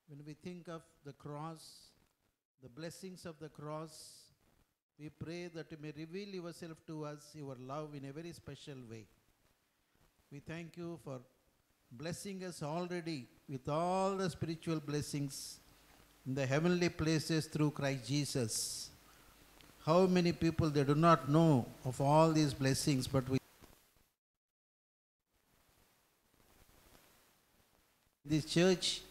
When we think of the cross, the blessings of the cross, we pray that you may reveal yourself to us, your love in a very special way. We thank you for blessing us already with all the spiritual blessings in the heavenly places through Christ Jesus. How many people, they do not know of all these blessings, but we this church,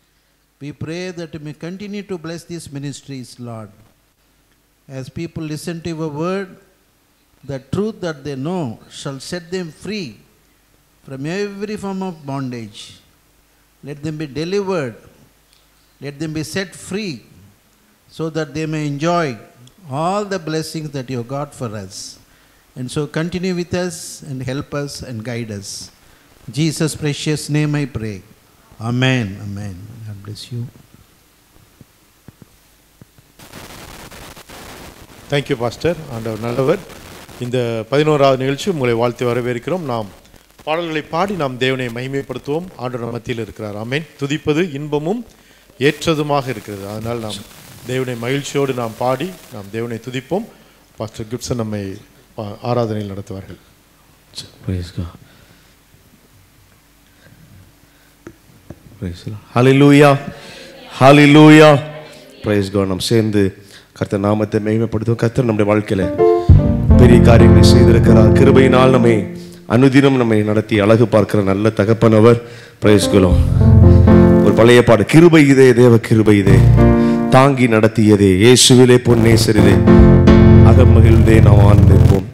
we pray that you may continue to bless these ministries, Lord. As people listen to your word, the truth that they know shall set them free from every form of bondage. Let them be delivered. Let them be set free so that they may enjoy all the blessings that you have got for us. And so continue with us and help us and guide us. In Jesus' precious name I pray. Amen. Amen. God bless you. Thank you, Pastor. ஆண்டவர் நல்லவர். இந்த 11வது நிகழ்ச்சி உங்களை வாழ்த்து வரவேற்கிறோம். நாம் பாடல்களை பாடி நாம் தேவனை மகிமைப்படுத்துவோம். ஆண்டவர் மத்தியில் இருக்கிறார். ஆமென். துதிப்பது இன்பமும் ஏற்றதுமாக இருக்கிறது. அதனால் நாம் தேவனை மகிழ்ச்சியோடு நாம் பாடி நாம் தேவனை துதிப்போம். பாஸ்டர் கிப்சன் நம்மை ஆராதனையில் நடத்துவார்கள். Praise God. Praise God. Hallelujah. Hallelujah. Praise God. நாம் சேர்ந்து கர்த்தர் நாமத்தை மகிமைப்படுத்துவோம். கர்த்தர் நம்முடைய வாழ்க்கையில பெரிய காரியங்களை செய்திருக்கிறார். கிருபையினால் நம்மை அனுதினம் நம்மை நடத்தி அழகு பார்க்கிற நல்ல தகப்பனவர். Praise God. ஒரு பழைய பாடு, கிருபை இதே தேவ கிருபை இதே தாங்கி நடத்தியதே இயேசுவிலே பொன்னேசரிலே அகமகிழ்ந்தே நாம் ஆனந்திப்போம்.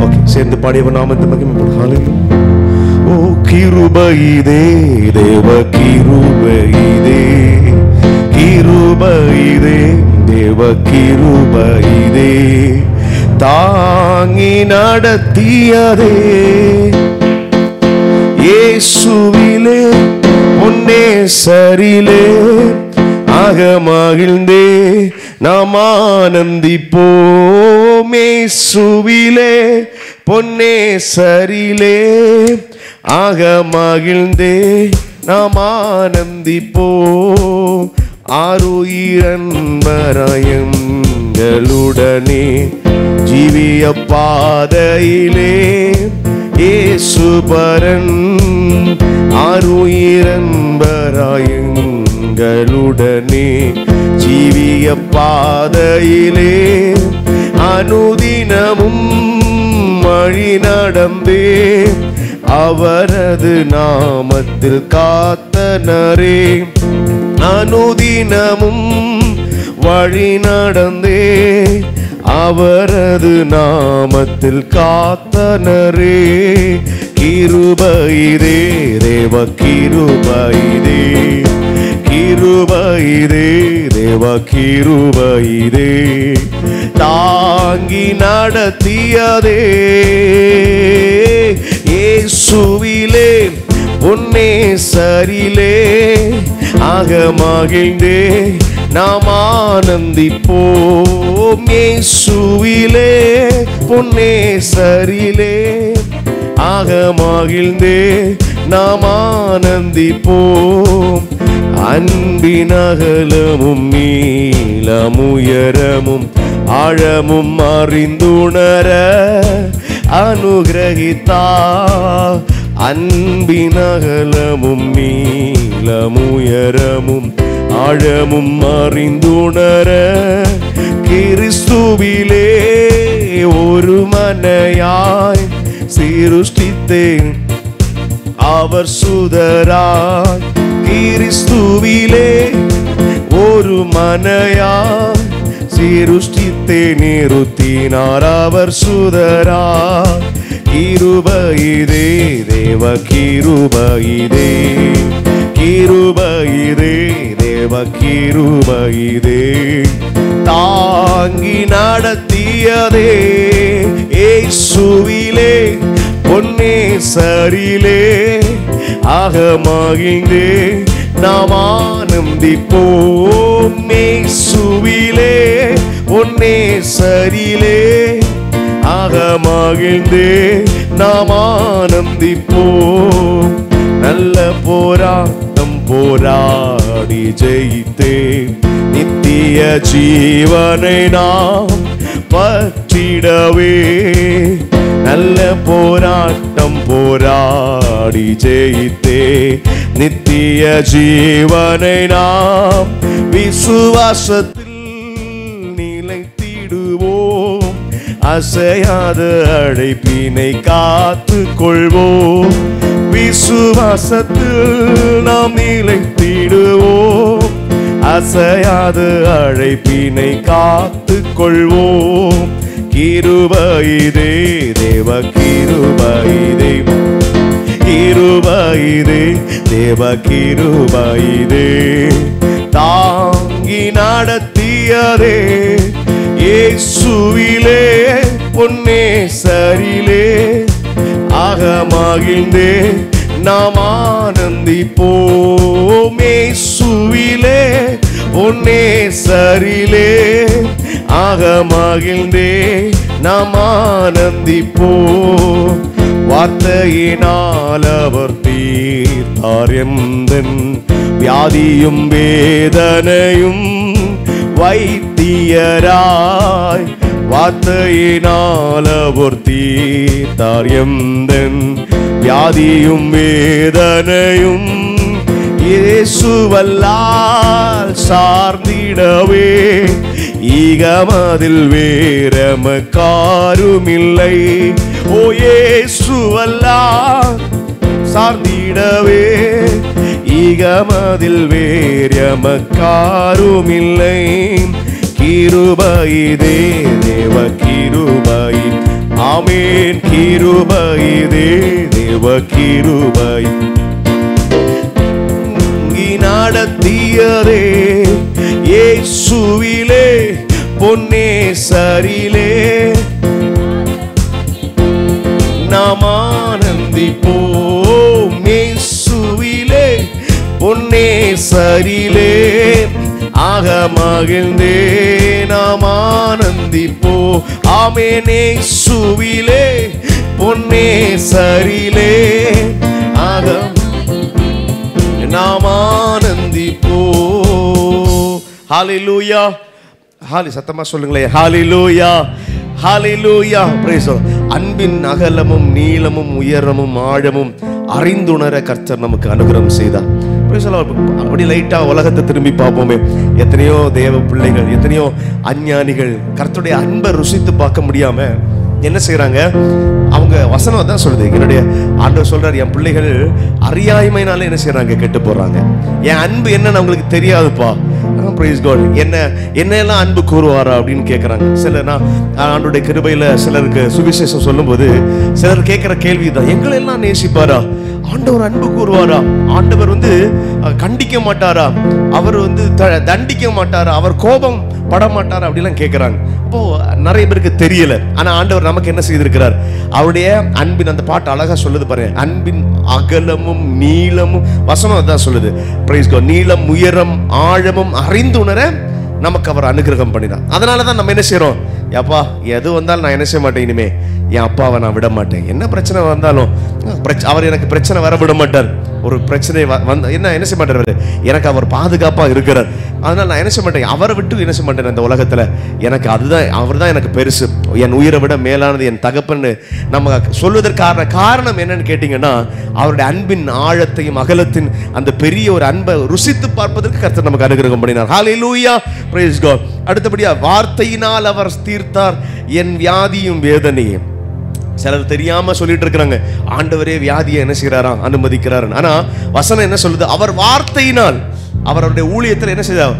ஓகே, சேர்ந்து பாடியவர் நாமத்தை மகிமைப்படும். ஹalleluya. ஓ கிருபை இதே தேவ கிருபை இதே கிருபை இதே தேவ கிருபை இதே தாங்கி நடத்தியதே இயேசுவிலே பொன்னேசரிலே அகமகிழ்ந்தே நாம் ஆனந்திப்போம். இயேசுவிலே பொன்னேசரிலே அகமகிழ்ந்தே நாம் ஆனந்திப்போம். ஆருயிரன்பராயங்களுடனே ஜீவிய பாதையிலே இயேசுபரன் ஆருயிரன்பராயங்களுடனே ஜீவிய பாதையிலே அனுதினமும் வழி நடந்தே அவரது நாமத்தில் காத்தனரே. அனுதினமும் வழி நடந்தே அவரது நாமத்தில் காத்தனரே. கிருபை இதே தேவ கிருபை இதே கிருபை இதே தேவ கிருபை இதே தாங்கி நடத்தியதே இயேசுவிலே பொன்னேசரிலே அகமகிழ்ந்தே நாம் ஆனந்திப்போம். இயேசுவிலே பொன்னேசரிலே அகமகிழ்ந்தே நாம் ஆனந்திப்போம். அன்பின் அகலமும் நீளமுயரமும் ஆழமும் அறிந்துணர அனுகிரகித்தா. அன்பின் அகலமும் நீளமுயரமும் ஆழமும் அறிந்துணர கிறிஸ்துவிலே ஒரு மனையாய் சிருஷ்டித்தேன் அவர் சுதராய். கிறிஸ்துவிலே ஒரு மனையாய் சிருஷ்டித்தே நிறுத்தினார் அவர் சுதராய். கிருபை இதே தேவ கிருபை இதே கிருபை இதே தேவ கிருபை இதே தாங்கி நடத்தியதே இயேசுவிலே பொன்னேசரிலே அகமகிழ்ந்தே நாம் ஆனந்திப்போம். இயேசுவிலே பொன்னேசரிலே ஆக மகிழ்ந்தே நாம் ஆனந்திப்போம். நல்ல போராட்டம் போராடி ஜெயித்தே நித்திய ஜீவனை நாம் பற்றிடவே. நல்ல போராட்டம் போராடி ஜெயித்தே நித்திய ஜீவனை நாம் விசுவாசத்தில் நிலைத்திடுவோம். அசையாத அழைப்பினை காத்து கொள்வோம். விசுவாசத்தில் நாம் நிலைத்திடுவோம். அசையாத அழைப்பினை காத்து கொள்வோம். கிருபையிதே தேவ கிருபையிதே, கிருபையிதே தேவ கிருபையிதே, தாங்கி நடத்தியதே இயேசுவிலே பொன்னேசரிலே. ஆக மகிழ்ந்தே நாம் ஆனந்திப்போம். இயேசுவிலே பொன்னேசரிலே. ஆக மகிழ்ந்தே நாம் ஆனந்திப்போம். வார்த்தையினால் அவர் தீர்த்தார் எந்தன் வியாதியும் வேதனையும் வைத்தியராய். வார்த்தையினால் அவர் தீர்த்தார் எந்தன் வியாதியும் வேதனையும். இயேசுவல்லால் சார்ந்திடவே ஈகமதில் வேறெமக்காருமில்லை. ஓ இயேசுவல்லால் சார்ந்திடவே ஈகமதில் வேறெமக்காருமில்லை. கிருபையிதே தேவ கிருபை, ஆமென். கிருபையிதே தேவ கிருபை, நடத்தியதே இயேசுவிலே பொன்னேசரிலே. நாம் ஆனந்திப்போம். இயேசுவிலே பொன்னேசரிலே. ஆக மகிழ்ந்தே நாம் ஆனந்திப்போம். ஆமென். இயேசுவிலே பொன்னேசரிலே. ஆக நாம் ஆனந்திப்போம். ஹalleluya. சத்தமா சொல்லுங்களே, ஹalleluya, ஹalleluya. praise God. அன்பின் அகலமும் நீளமும் உயரமும் ஆழமும் அறிந்துணர கர்த்தர் நமக்கு அனுகிரகம் செய்தார். அப்படி லைட்டா உலகத்தை திரும்பி பார்ப்போமே. எத்தனையோ தேவ பிள்ளைகள், எத்தனையோ அஞ்ஞானிகள் கர்த்தருடைய அன்பை ருசித்து பார்க்க முடியாம என்ன செய்யறாங்க? அவங்க வசனம் தான் சொல்லுது. என்னுடைய ஆண்டவர் சொல்றாரு, என் பிள்ளைகள் அறியாமைனால என்ன செய்யறாங்க? கெட்டு போறாங்க. என் அன்பு என்னன்னு அவங்களுக்கு தெரியாதுப்பா. Praise God. என்னெல்லாம் அன்பு கூறுவாரா அப்படின்னு கேட்கறாங்க. சில நான் ஆண்டவருடைய கிருபையில சிலருக்கு சுவிசேஷம் சொல்லும் போது சிலர் கேட்கிற கேள்விதான், எங்களை எல்லாம் நேசிப்பாரா? ஆண்டவர் அன்பு கூறுவாரா? ஆண்டவர் கண்டிக்க மாட்டாரா? அவர் தண்டிக்க மாட்டாரா? அவர் கோபம் பட மாட்டாரா? அப்படிலாம் கேட்கிறாங்க. அப்போ நிறைய பேருக்கு தெரியல. ஆனா ஆண்டவர் நமக்கு என்ன செய்திருக்கிறார்? அவருடைய அன்பின், அந்த பாட்டு அழகா சொல்லுது பாருங்க, அன்பின் அகலமும் நீளமும், வசனம் தான் சொல்லுது. Praise God. நீளம் உயரம் ஆழமும் அறிந்துணர நமக்கு அவர் அனுகிரகம் பண்ணினார். அதனாலதான் நம்ம என்ன செய்யறோம்? அப்பா எது வந்தாலும் நான் என்ன செய்ய மாட்டேன், இனிமே என் அப்பாவை நான் விட மாட்டேன். என்ன பிரச்சனை வந்தாலும் அவர் எனக்கு பிரச்சனை வர விட மாட்டார். ஒரு பிரச்சனை என்ன செய்ய மாட்டார்? எனக்கு அவர் பாதுகாப்பா இருக்கிறார். அதனால நான் என்ன செய்ய மாட்டேன், அவரை விட்டு என்ன செய்ய மாட்டேன். அந்த உலகத்துல எனக்கு அதுதான், அவர் தான் எனக்கு பெருசு, என் உயிரை விட மேலானது என் தகப்பன்னு நம்ம சொல்வதற்கான காரணம் என்னன்னு கேட்டீங்கன்னா, அவருடைய அன்பின் ஆழத்தையும் அகலத்தின் அந்த பெரிய ஒரு அன்பை ருசித்து பார்ப்பதற்கு கர்த்தர் நமக்கு அனுகிரகம் பண்ணினார். ஹalleluya, praise God. அடுத்தபடியா, வார்த்தையினால் அவர் தீர்த்தார் என் வியாதியும் வேதனையும். சிலர் தெரியாம சொல்லிட்டு இருக்கிறாங்க, ஆண்டவரே வியாதியை என்ன செய்யறாரா? அனுமதிக்கிறாரு. ஆனா வசனம் என்ன சொல்லுது? அவர் வார்த்தையினால், அவருடைய ஊழியத்தில் என்ன செய்தார்?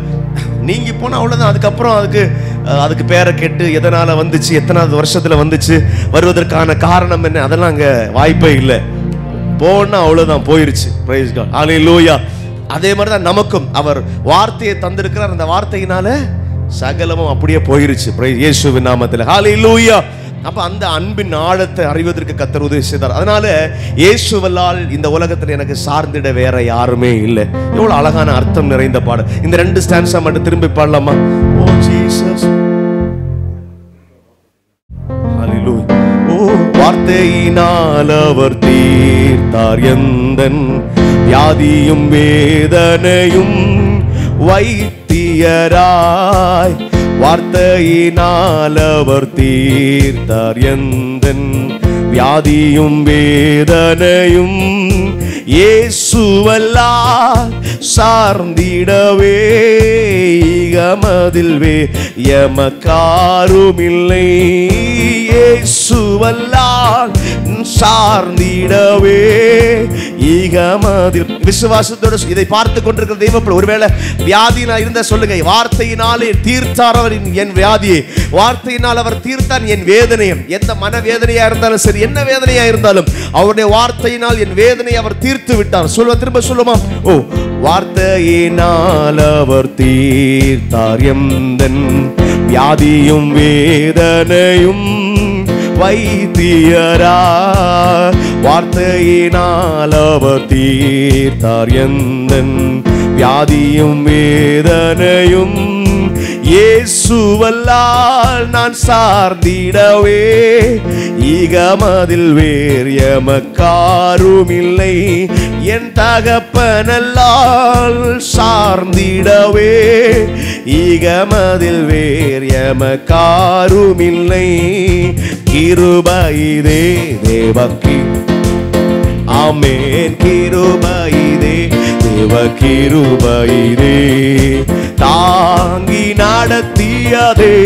நீங்கி போனா அவ்வளவுதான். அதுக்கப்புறம் அதுக்கு பேரை கேட்டு எதனால வந்துச்சு, எத்தனாவது வருஷத்துல வந்துச்சு, வருவதற்கான காரணம் என்ன, அதெல்லாம் அங்க வாய்ப்பே இல்லை. போனா அவ்வளவுதான், போயிருச்சு. பிரைஸ் காட், ஹalleluya. அதே மாதிரிதான் நமக்கும் அவர் வார்த்தையை தந்திருக்கிறார். அந்த வார்த்தையினால சகலமும் அப்படியே போயிருச்சு. பிரைஸ் இயேசுவின் நாமத்தில், ஹalleluya. அப்ப அந்த அன்பின் ஆழத்தை அறிவதற்கு கர்த்தர் உதவி செய்தார். அதனால இயேசுவல்லால் இந்த உலகத்தில் எனக்கு சார்ந்திட வேற யாருமே இல்லை. எவ்வளவு அழகான அர்த்தம் நிறைந்த பாடல். இந்த 2 ஸ்டான்ஸா மட்டும் திரும்பி பாடலாமா? ஓ ஜீசஸ், ஹalleluya. வார்த்தையினால் அவர் தீர்த்தார் எந்தன் வியாதியும் வேதனையும். வைத்தியராய் வார்த்தையினால் அவர் தீர்த்தார் எந்தன் வியாதியும் வேதனையும். இயேசுவல்லால் சார்ந்திடவே இகமதில் எமக்காருமில்லை. இயேசுவல்லால் சார்ந்திடவே இகமதில். விசுவாசத்தோடு இதை பார்த்து கொண்டிருக்கிற தெய்வப்பிள்ளை, ஒருவேளை வியாதினா இருந்த சொல்லுங்க, வார்த்தையினாலே தீர்த்தார் அவர் என் வியாதியை, வார்த்தையினால் அவர் தீர்த்தான் என் வேதனையை. எந்த மன வேதனையா இருந்தாலும் சரி, என்ன வேதனையா இருந்தாலும் அவருடைய வார்த்தையினால் என் வேதனை அவர் தீர்த்து விட்டார். சொல்லுவ, திரும்ப சொல்லுமா? ஓ, வார்த்தையினால் அவர் தீர்த்தார் எந்தன் வியாதியும் வேதனையும். வைத்தியரா வார்த்தையினால் அவர் தீர்த்தார் எந்தன் வியாதியும் வேதனையும். இயேசுவல்லால் நான் சார்ந்திடவே இகமதில் வேர் எமக்காருமில்லை. என் தகப்பனல்லால் சார்ந்திடவே இகமதில் வேர் எமக்காருமில்லை. கிருபையிதே தேவக்கி, ஆமென், கிருபையிதே தேவ கிருபையிதே தாங்கி நடத்தியதே.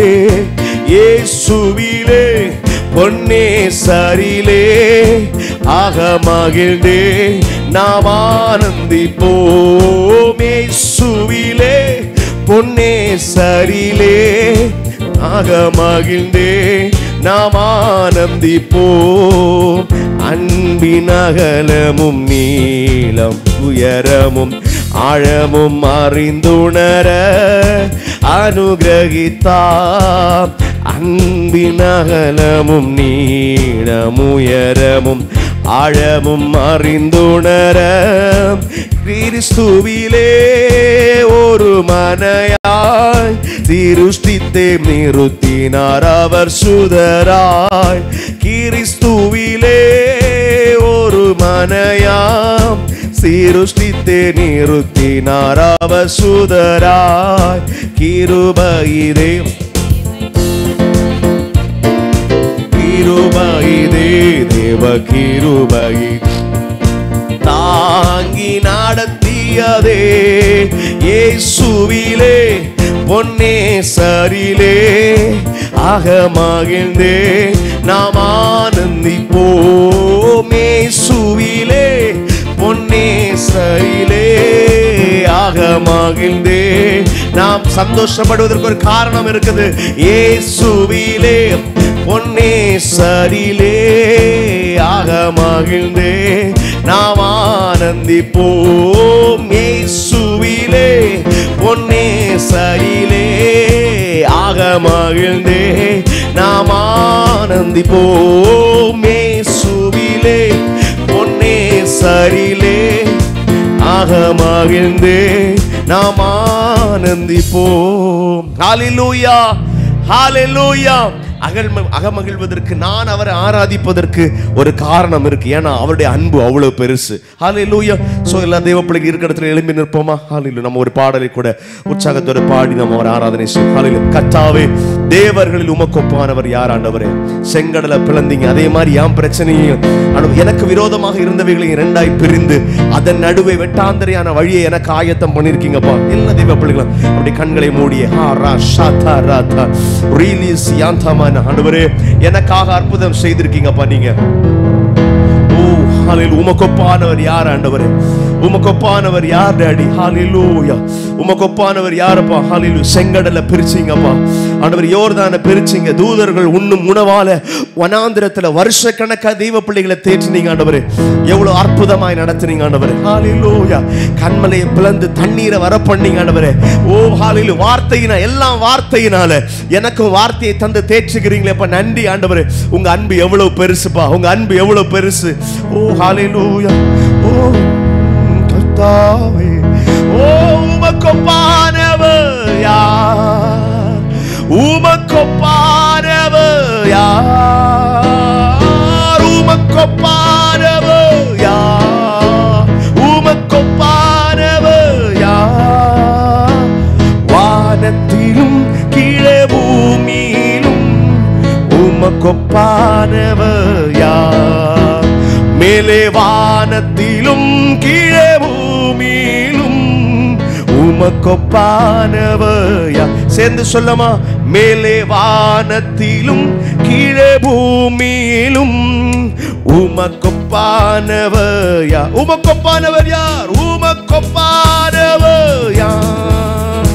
இயேசுவிலே பொன்னேசரிலே அகமகிழ்ந்தே நாம் ஆனந்திப்போம். இயேசுவிலே பொன்னேசரிலே அகமகிழ்ந்தே நாம் ஆனந்திப்போம். அன்பின் அகலமும் நீளம் உயரமும் ஆழமும் அறிந்துணர அனுகிரகித்தார். அன்பின் அகலமும் நீளம் உயரமும் ஆழமும் அறிந்துணர கிறிஸ்துவிலே ஒரு மனையாய் திருஷ்டித்தே நிறுத்தினார் அவர் சுதராய். கிறிஸ்துவிலே ஒரு மனையாம் சிருஷ்டித்தே நிறுத்தினார் அவர் சுதராய். கிருபையிதே கிருபையிதே தேவ கிருபை தாங்கி நடத்தியதே. இயேசுவிலே பொன்னேசரிலே அகமகிழ்ந்தே நாம் ஆனந்திப்போம். இயேசுவிலே பொன்னேசரிலே அகமகிழ்ந்தே நாம் சந்தோஷப்படுவதற்கு ஒரு காரணம் இருக்குது. இயேசுவிலே பொன்னேசரிலே அகமகிழ்ந்தே நாம் ஆனந்திப்போம். இயேசுவிலே பொன்னேசரிலே அகமகிழ்ந்தே நாம் ஆனந்திப்போம். இயேசுவிலே பொன்னேசரிலே அகமகிழ்ந்தே நாம் ஆனந்திப்போம். ஹல்லேலூயா, ஹல்லேலூயா. அகமகிழ்வதற்கு, நான் அவரை ஆராதிப்பதற்கு ஒரு காரணம் இருக்கு. ஏன்னா அவருடைய அன்பு அவ்வளவு பெருசு. ஹல்லேலூயா. சோ எல்லா தேவ பிள்ளைகள் இருக்கிற இடத்துல எழும்பி நிற்போமா? ஹல்லேலூயா. நம்ம ஒரு பாடலை கூட உற்சாகத்தோட பாடி நம்ம அவர் ஆராதனை செய்வோம். ஹல்லேலூயா. கர்த்தாவே, தேவர்களில் உமக்கு ஒப்பானவர் யார் ஆண்டவரே? செங்கடலை பிளந்தீங்க, அதே மாதிரி என் பிரச்சனையும் எனக்கு விரோதமாக இருந்தவைகளை இரண்டாய் பிரிந்து அதன் நடுவே வெட்டாந்தரையான வழியை எனக்கு ஆயத்தம் பண்ணிருக்கீங்கப்பா. எல்லா தேவ பிள்ளைகளும் அப்படி கண்களை மூடிய ஆண்டவரே, எனக்காக அற்புதம் செய்திருக்கீங்கப்பா நீங்க. ஓ ஹல்லேலூயா. உமக்கொப்பானவர் யார் ஆண்டவரே? உமக்கொப்பானவர் யார் டாடி? ஹல்லேலூயா. உமக்கொப்பானவர் யாரப்பா? ஹல்லேலூயா. செங்கடலை பிரிச்சீங்கப்பா ஆண்டவர், யோர்தானை பிரிச்சீங்க. தூதர்கள் உண்ணும் உணவால வனாந்திரத்துல வருஷ கணக்கா தெய்வ பிள்ளைகளை தேற்றினீங்க ஆண்டவரே. எவ்வளவு அற்புதமாய் நடத்தினீங்க ஆண்டவரே. ஹல்லேலூயா. கண்மலையை பிளந்து தண்ணீரை வர பண்ணீங்க ஆண்டவரே. ஓ ஹல்லேலூயா. வார்த்தையினா, எல்லாம் வார்த்தையினால எனக்கும் வார்த்தையை தந்து தேற்றுகிறீங்களேப்பா, நன்றி ஆண்டவரே. உங்க அன்பு எவ்வளவு பெருசுப்பா, உங்க அன்பு எவ்வளவு பெருசு. ஓ ஹல்லேலூயா. ஓ கர்த்தாவே, ஓ உமக்கொப்பானவர் யார்? உமக்கொப்பானவர் யார்? யார் உமக்கொப்பானவர் யார்? உமக்கொப்பானவர் யார்? வானத்திலும் கீழே பூமியிலும் உமக்கொப்பானவர் யார்? மேலே வானத்திலும் கீழே பூமியிலும் உமக்கொப்பானவர் யார்? சேர்ந்து சொல்லமா? மேலே வானத்திலும் கீழே பூமியிலும் உமக்கொப்பானவர் யார்? உமக்கொப்பானவர் யார்? உமக்கொப்பானவர் யார்?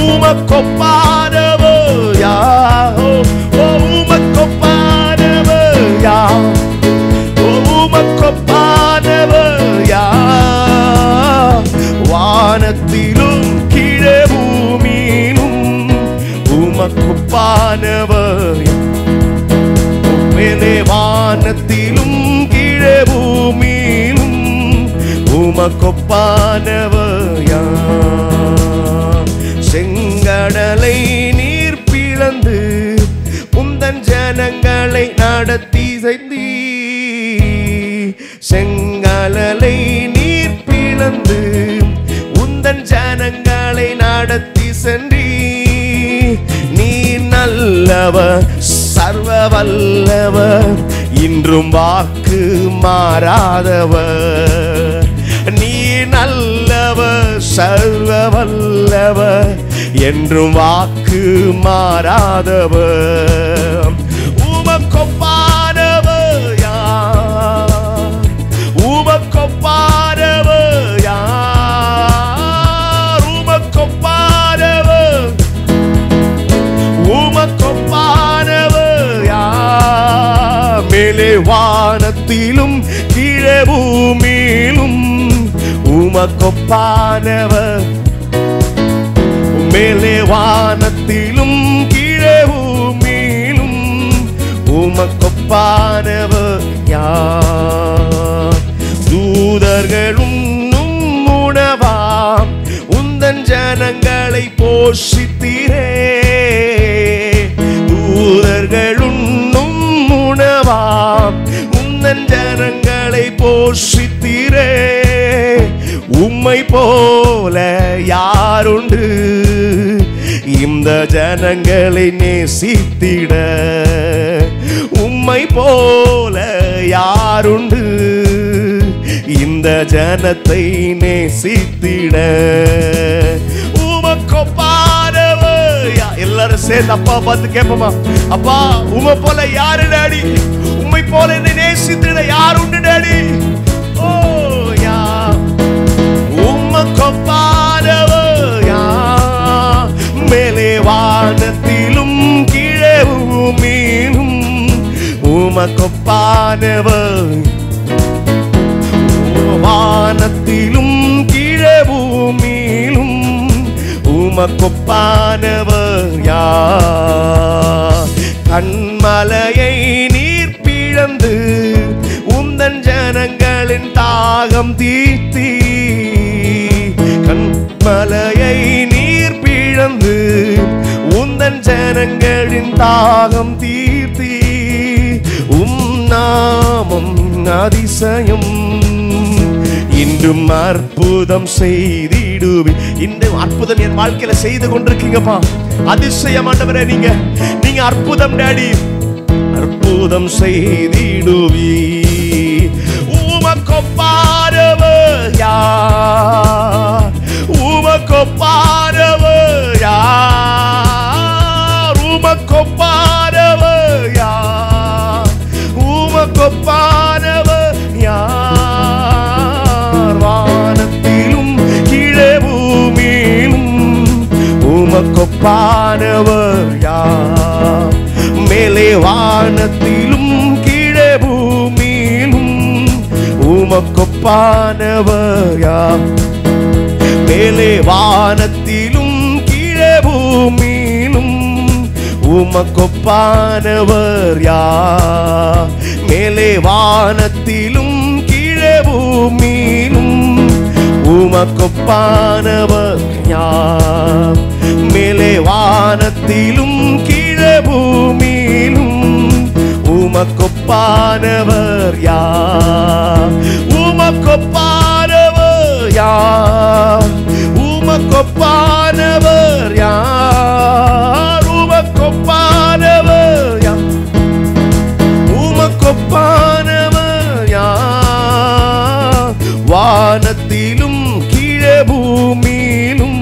உமக்கொப்பானவர் யார்? உமக்கொப்பானவர் யார்? உமக்கொப்பானவர் யார்? வானத்திலும் கீழே பூமியிலும் உமக்கொப்பானவர் மேலே வானத்திலும் கீழே பூமியிலும் உமக்கொப்பானவர் யார்? செங்கடலை நீர் பிளந்து உந்தன் ஜனங்களை நடத்தி சென்றீ. செங்கடலை நீர் பிளந்து உந்தன் ஜனங்களை நடத்தி சென்றீ. நீ நல்லவர் சர்வ வல்லவர் இன்றும் வாக்கு மாறாதவர். நீ நல்லவர் சர்வ வல்லவர் என்றும் வாக்கு மாறாதவர். உமக்கொப்பானவர் யார்? உமக்கொப்பானவர் யார்? உமக்கொப்பானவர் உமக்கொப்பானவர் யார்? மேலே வானத்திலும் கீழே பூமியிலும் உமக்கொப்பானவர். மேலே வானத்திலும் கீழே பூமியிலும் உமக்கொப்பானவர் யார்? தூதர்களும் உணவாம் உந்தன் ஜனங்களை போஷித்தீரே. தூதர்களும் உணவாம் உந்தன் ஜனங்களை போஷித்தீரே. உம்மை போல யாருண்டு இந்த ஜனங்களை நேசித்திட? உம்மை போல யாருண்டு இந்த ஜனத்தை நேசித்திட? உமக்கொப்பானவர் யார்? எல்லாரும் சேர்ந்து அப்பா பார்த்து கேட்போமா? அப்பா உம்மை போல யாரு டாடி? உம்மை போல என்னை நேசித்திட யாருண்டு டாடி? ஓ யா உமக்கொப்பானவர் யார்? மேலே வானத்திலும் கீழே பூமியிலும் உமக்கொப்பானவர். வானத்திலும் கீழே பூமியிலும் உமக்கொப்பானவர் யார்? கண்மலையை நீர் பிளந்து உந்தன் ஜனங்களின் தாகம் தீர்த்தி. கண்மலையை நீர் பிளந்து உந்தன் ஜனங்களின் தாகம் தீர்த்தி. நாமம் அதிசயம் இன்றும் அற்புதம் செய்திடுவி. இந்த அற்புதம் என் வாழ்க்கையில செய்து கொண்டிருக்கீங்கப்பா. அதிசயம் ஆண்டவரே, நீங்க அற்புதம் டாடி, அற்புதம் செய்திடுவி. உமக்கொப்பானவர் யார்? உமக்கொப்பானவர் யார்? உமக்கொப்பானவர் யார்? உமக்கொப்பானவர் யார்? வானத்திலும் கீழே பூமியிலும் உமக்கொப்பானவர் யார்? மேலே வானத்திலும் கீழே பூமியிலும் உமக்கொப்பானவர் யார்? மேலே வானத்திலும் கீழே பூமியிலும் உமக்கொப்பானவர் யார்? மேலே வானத்திலும் கீழே பூமியிலும் உமக்கொப்பானவர் யார்? மேலே வானத்திலும் கீழே பூமியிலும் உமக்கொப்பானவர் யார்? உமக்கொப்பானவர் யார்? உமக்கொப்பானவர் யார்? உமக்கொப்பானவர் யார்? உமக்கொப்பானவர் யார்? வானத்திலும் கீழே பூமியிலும்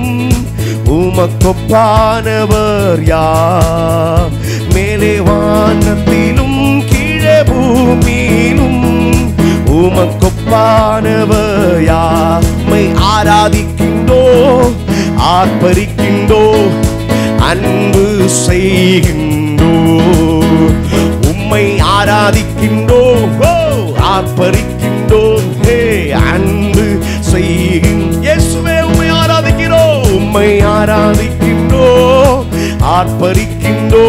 உமக்கொப்பானவர் யார்? மேலே வானத்திலும் கீழே பூமியிலும் உமக்கொப்பானவர் யார்? உம்மை ஆராதிக்கின்றோ, ஆர்ப்பரிக்கின்றோ, அன்பு செய்கின்றோ. உம்மை ஆராதிக்கின்றோ, ஆர்ப்பரிக்கின்றோ, அன்பு செய்கின்றோ. இயேசுவே உம்மை ஆராதிக்கிறோ, உம்மை ஆராதிக்கின்றோ, ஆர்ப்பரிக்கின்றோ,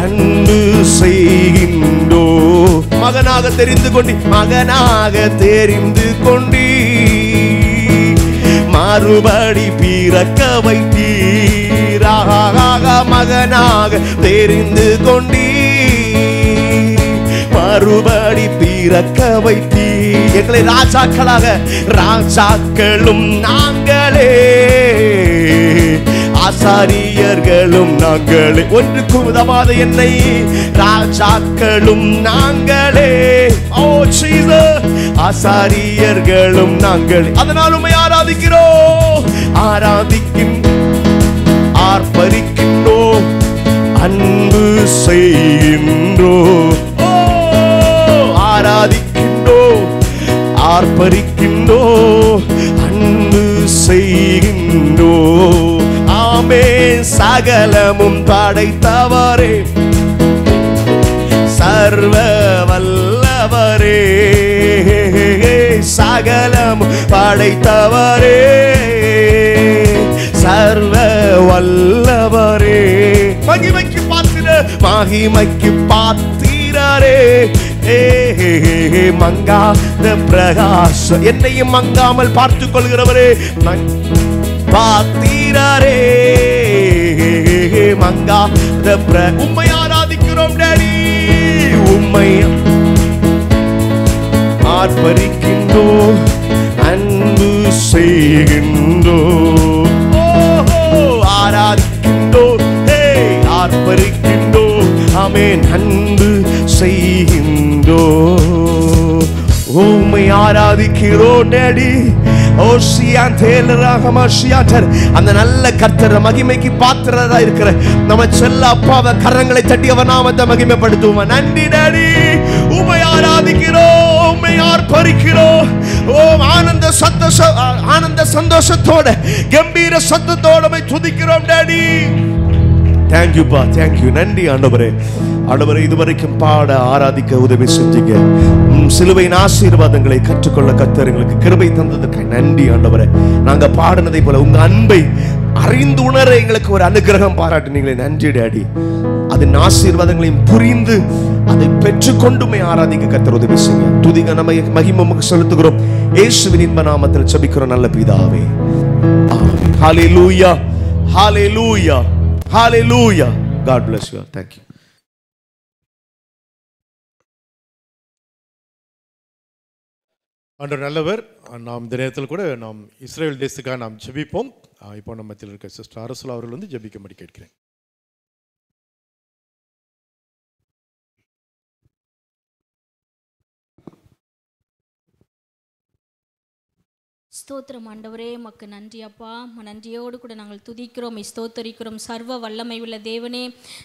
அன்பு செய்கின்றோ. மகனாக தெரிந்து கொண்டி, மகனாக தெரிந்து கொண்டி, மறுபடி பிறக்க வைத்தீராக. மகனாக தெரிந்து கொண்டி, மறுபடி பிறக்க வைத்தீ. எங்களை ராஜாக்களாக, ராஜாக்களும் நாங்களே, ஆசாரியர்களும் நாங்களே. ஒன்றுக்கும் உதவாத என்னை ராஜாக்களும் நாங்களே. ஓ ஜீசஸ், ஆசாரியர்களும் நாங்களே. அதனால் உம்மை ஆராதிக்கிறோம், ஆர்ப்பரிக்கின்றோம், அன்பு செய்கின்றோம். ஆராதிக்கின்றோம், ஆர்ப்பரிக்கின்றோம், அன்பு செய்கின்றோம். ஆமென். சகலமும் படைத்தவரே, சர்வ வல்லவரே, சகலமும் படைத்தவரே, சர்வ வல்லவரே. மகிமைக்கு பாத்திர, மகிமைக்கு பாத்திரரே. மங்காத பிரகாச, என்னையும் மங்காமல் பார்த்துக் கொள்கிறவரே, பாத்திரரே. மங்காத உம்மை ஆராதிக்கிறோம் டாடி, உம்மை ஆர்ப்பரிக்கின்றோம், அன்பு செய்கின்றோம். ஆராதிக்கின்றோம், ஆர்ப்பரிக்கின்றோம், ஆமென், அன்பு செய்கின்றோம். உம்மை ஆராதிக்கிறோம் டாடி. அந்த நல்ல கர்த்தர், மகிமைக்கு பாத்திரரா இருக்கிற நம்ம செல்ல அப்பாவை கரங்களை தட்டி அவர் நாமத்தை மகிமைப்படுத்துவோம். நன்றி டாடி. உம்மை ஆராதிக்கிறோம், உம்மை ஆர்ப்பரிக்கிறோம். ஓம் ஆனந்த சந்தோஷத்தோட, கம்பீர சத்தத்தோட உம்மை துதிக்கிறோம் டாடி. தேங்க்யூ பா, தேங்க்யூ. நன்றி ஆண்டவரே. ஆண்டவரே, இதுவரைக்கும் பாட ஆராதிக்க உதவி செஞ்சீங்க. சிலுவையின் ஆசீர்வாதங்களை கற்றுக்கொள்ள கர்த்தர் எங்களுக்கு கிருபை தந்ததற்கு நன்றி ஆண்டவரே. நாங்க பாடினதை போல உங்க அன்பை அறிந்து உணர எங்களுக்கு ஒரு அனுகிரகம் பாராட்டினீங்களே, நன்றி டாடி. அதன் ஆசீர்வாதங்களையும் புரிந்து அதை பெற்றுக்கொண்டுமே ஆராதிக்க கர்த்தர் உதவி செய்யுங்க. துதிக நம்ம மகிமை செலுத்துகிறோம். இயேசுவின் இன்ப நாமத்தில் ஜெபிக்கிறோம் நல்ல பிதாவே, ஆமென். ஹalleluya, ஹalleluya, ஹalleluya. God bless you. Thank you. ஆண்டவர் நல்லவர். நாம் இந்த நேரத்தில் கூட நாம் இஸ்ரேல் தேசத்துக்காக நாம் ஜெபிப்போம். இப்போ நம்ம மத்தியில் இருக்க சிஸ்டர் அரசுலா அவர்கள் வந்து ஜெபிக்கும்படி கேட்கிறேன். ஸ்தோத்திரம் ஆண்டவரே, மக்கு நன்றி அப்பா. நன்றியோடு கூட நாங்கள் துதிக்கிறோம், ஸ்தோத்தரிக்கிறோம். சர்வ வல்லமை உள்ள தேவனே,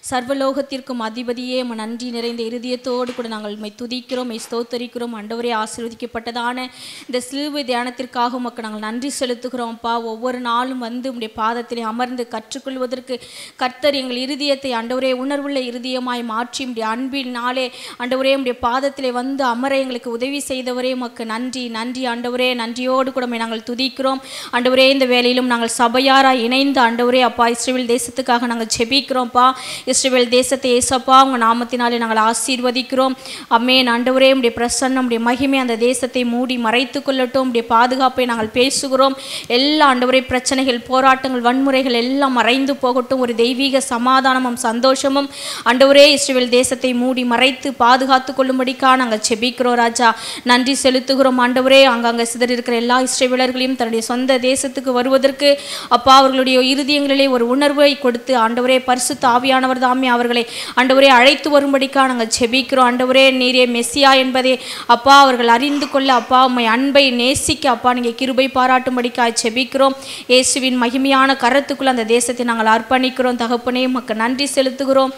சர்வலோகத்திற்கும் அதிபதியே, நன்றி நிறைந்த இருதயத்தோடு கூட நாங்கள் துதிக்கிறோம், ஸ்தோத்தரிக்கிறோம். ஆண்டவரே, ஆசீர்வதிக்கப்பட்டதான இந்த சிலுவை தியானத்திற்காக உமக்கு நாங்கள் நன்றி செலுத்துகிறோம் அப்பா. ஒவ்வொரு நாளும் வந்து உம்முடைய பாதத்திலே அமர்ந்து கற்றுக்கொள்வதற்கு கர்த்தர் எங்கள் இருதயத்தை ஆண்டவரே உணர்வுள்ள இருதயமாய் மாற்றி உம்முடைய அன்பின் நாளே ஆண்டவரே உம்முடைய பாதத்திலே வந்து அமர எங்களுக்கு உதவி செய்தவரே உமக்கு நன்றி. நன்றி ஆண்டவரே. நன்றியோடு கூட நாங்கள் துதிக்கிறோம். ஆண்டவரே இந்த வேளையிலும் நாங்கள் சபையாராய் இணைந்து ஆண்டவரே அப்பா இஸ்ரவேல் தேசத்துக்காக நாங்கள் ஜெபிக்கிறோம்ப்பா. இஸ்ரவேல் தேசத்தை ஏசப்பா உங்கள் நாமத்தினாலே நாங்கள் ஆசீர்வதிக்கிறோம். ஆமென். ஆண்டவரே உம்முடைய பிரசன்னம் உம்முடைய மகிமை அந்த தேசத்தை மூடி மறைத்து கொள்ளட்டும். உம்முடைய பாதுகாப்பை நாங்கள் பேசுகிறோம். எல்லா ஆண்டவரே பிரச்சனைகள், போராட்டங்கள், வன்முறைகள் எல்லாம் மறைந்து போகட்டும். ஒரு தெய்வீக சமாதானமும் சந்தோஷமும் ஆண்டவரே இஸ்ரவேல் தேசத்தை மூடி மறைத்து பாதுகாத்து கொள்ளும்படிக்கா நாங்கள் ஜெபிக்கிறோம் ராஜா. நன்றி செலுத்துகிறோம் ஆண்டவரே. அங்கங்கே சிதறி இருக்கிற எல்லா இஸ்ரவேலர்களையும் தன்னுடைய சொந்த தேசத்துக்கு வருவதற்கு அப்பா அவர்களுடைய இருதயங்களிலே ஒரு உணர்வை கொடுத்து ஆண்டவரே பரிசுத்த ஆவியானவர் தாமே அவர்களை ஆண்டவரே அழைத்து வரும்படிக்கா நாங்கள் ஜெபிக்கிறோம். ஆண்டவரே நீரே மெசியா என்பதே அப்பா அவர்கள் அறிந்து கொள்ள அப்பா உம்மை அன்பை நேசிக்க அப்பா நீங்கள் கிருபை பாராட்டும்படிக்காய் ஜெபிக்கிறோம். இயேசுவின் மகிமையான கரத்துக்குள்ள அந்த தேசத்தை நாங்கள் அர்ப்பணிக்கிறோம். தகப்பனே உமக்கு நன்றி செலுத்துகிறோம்.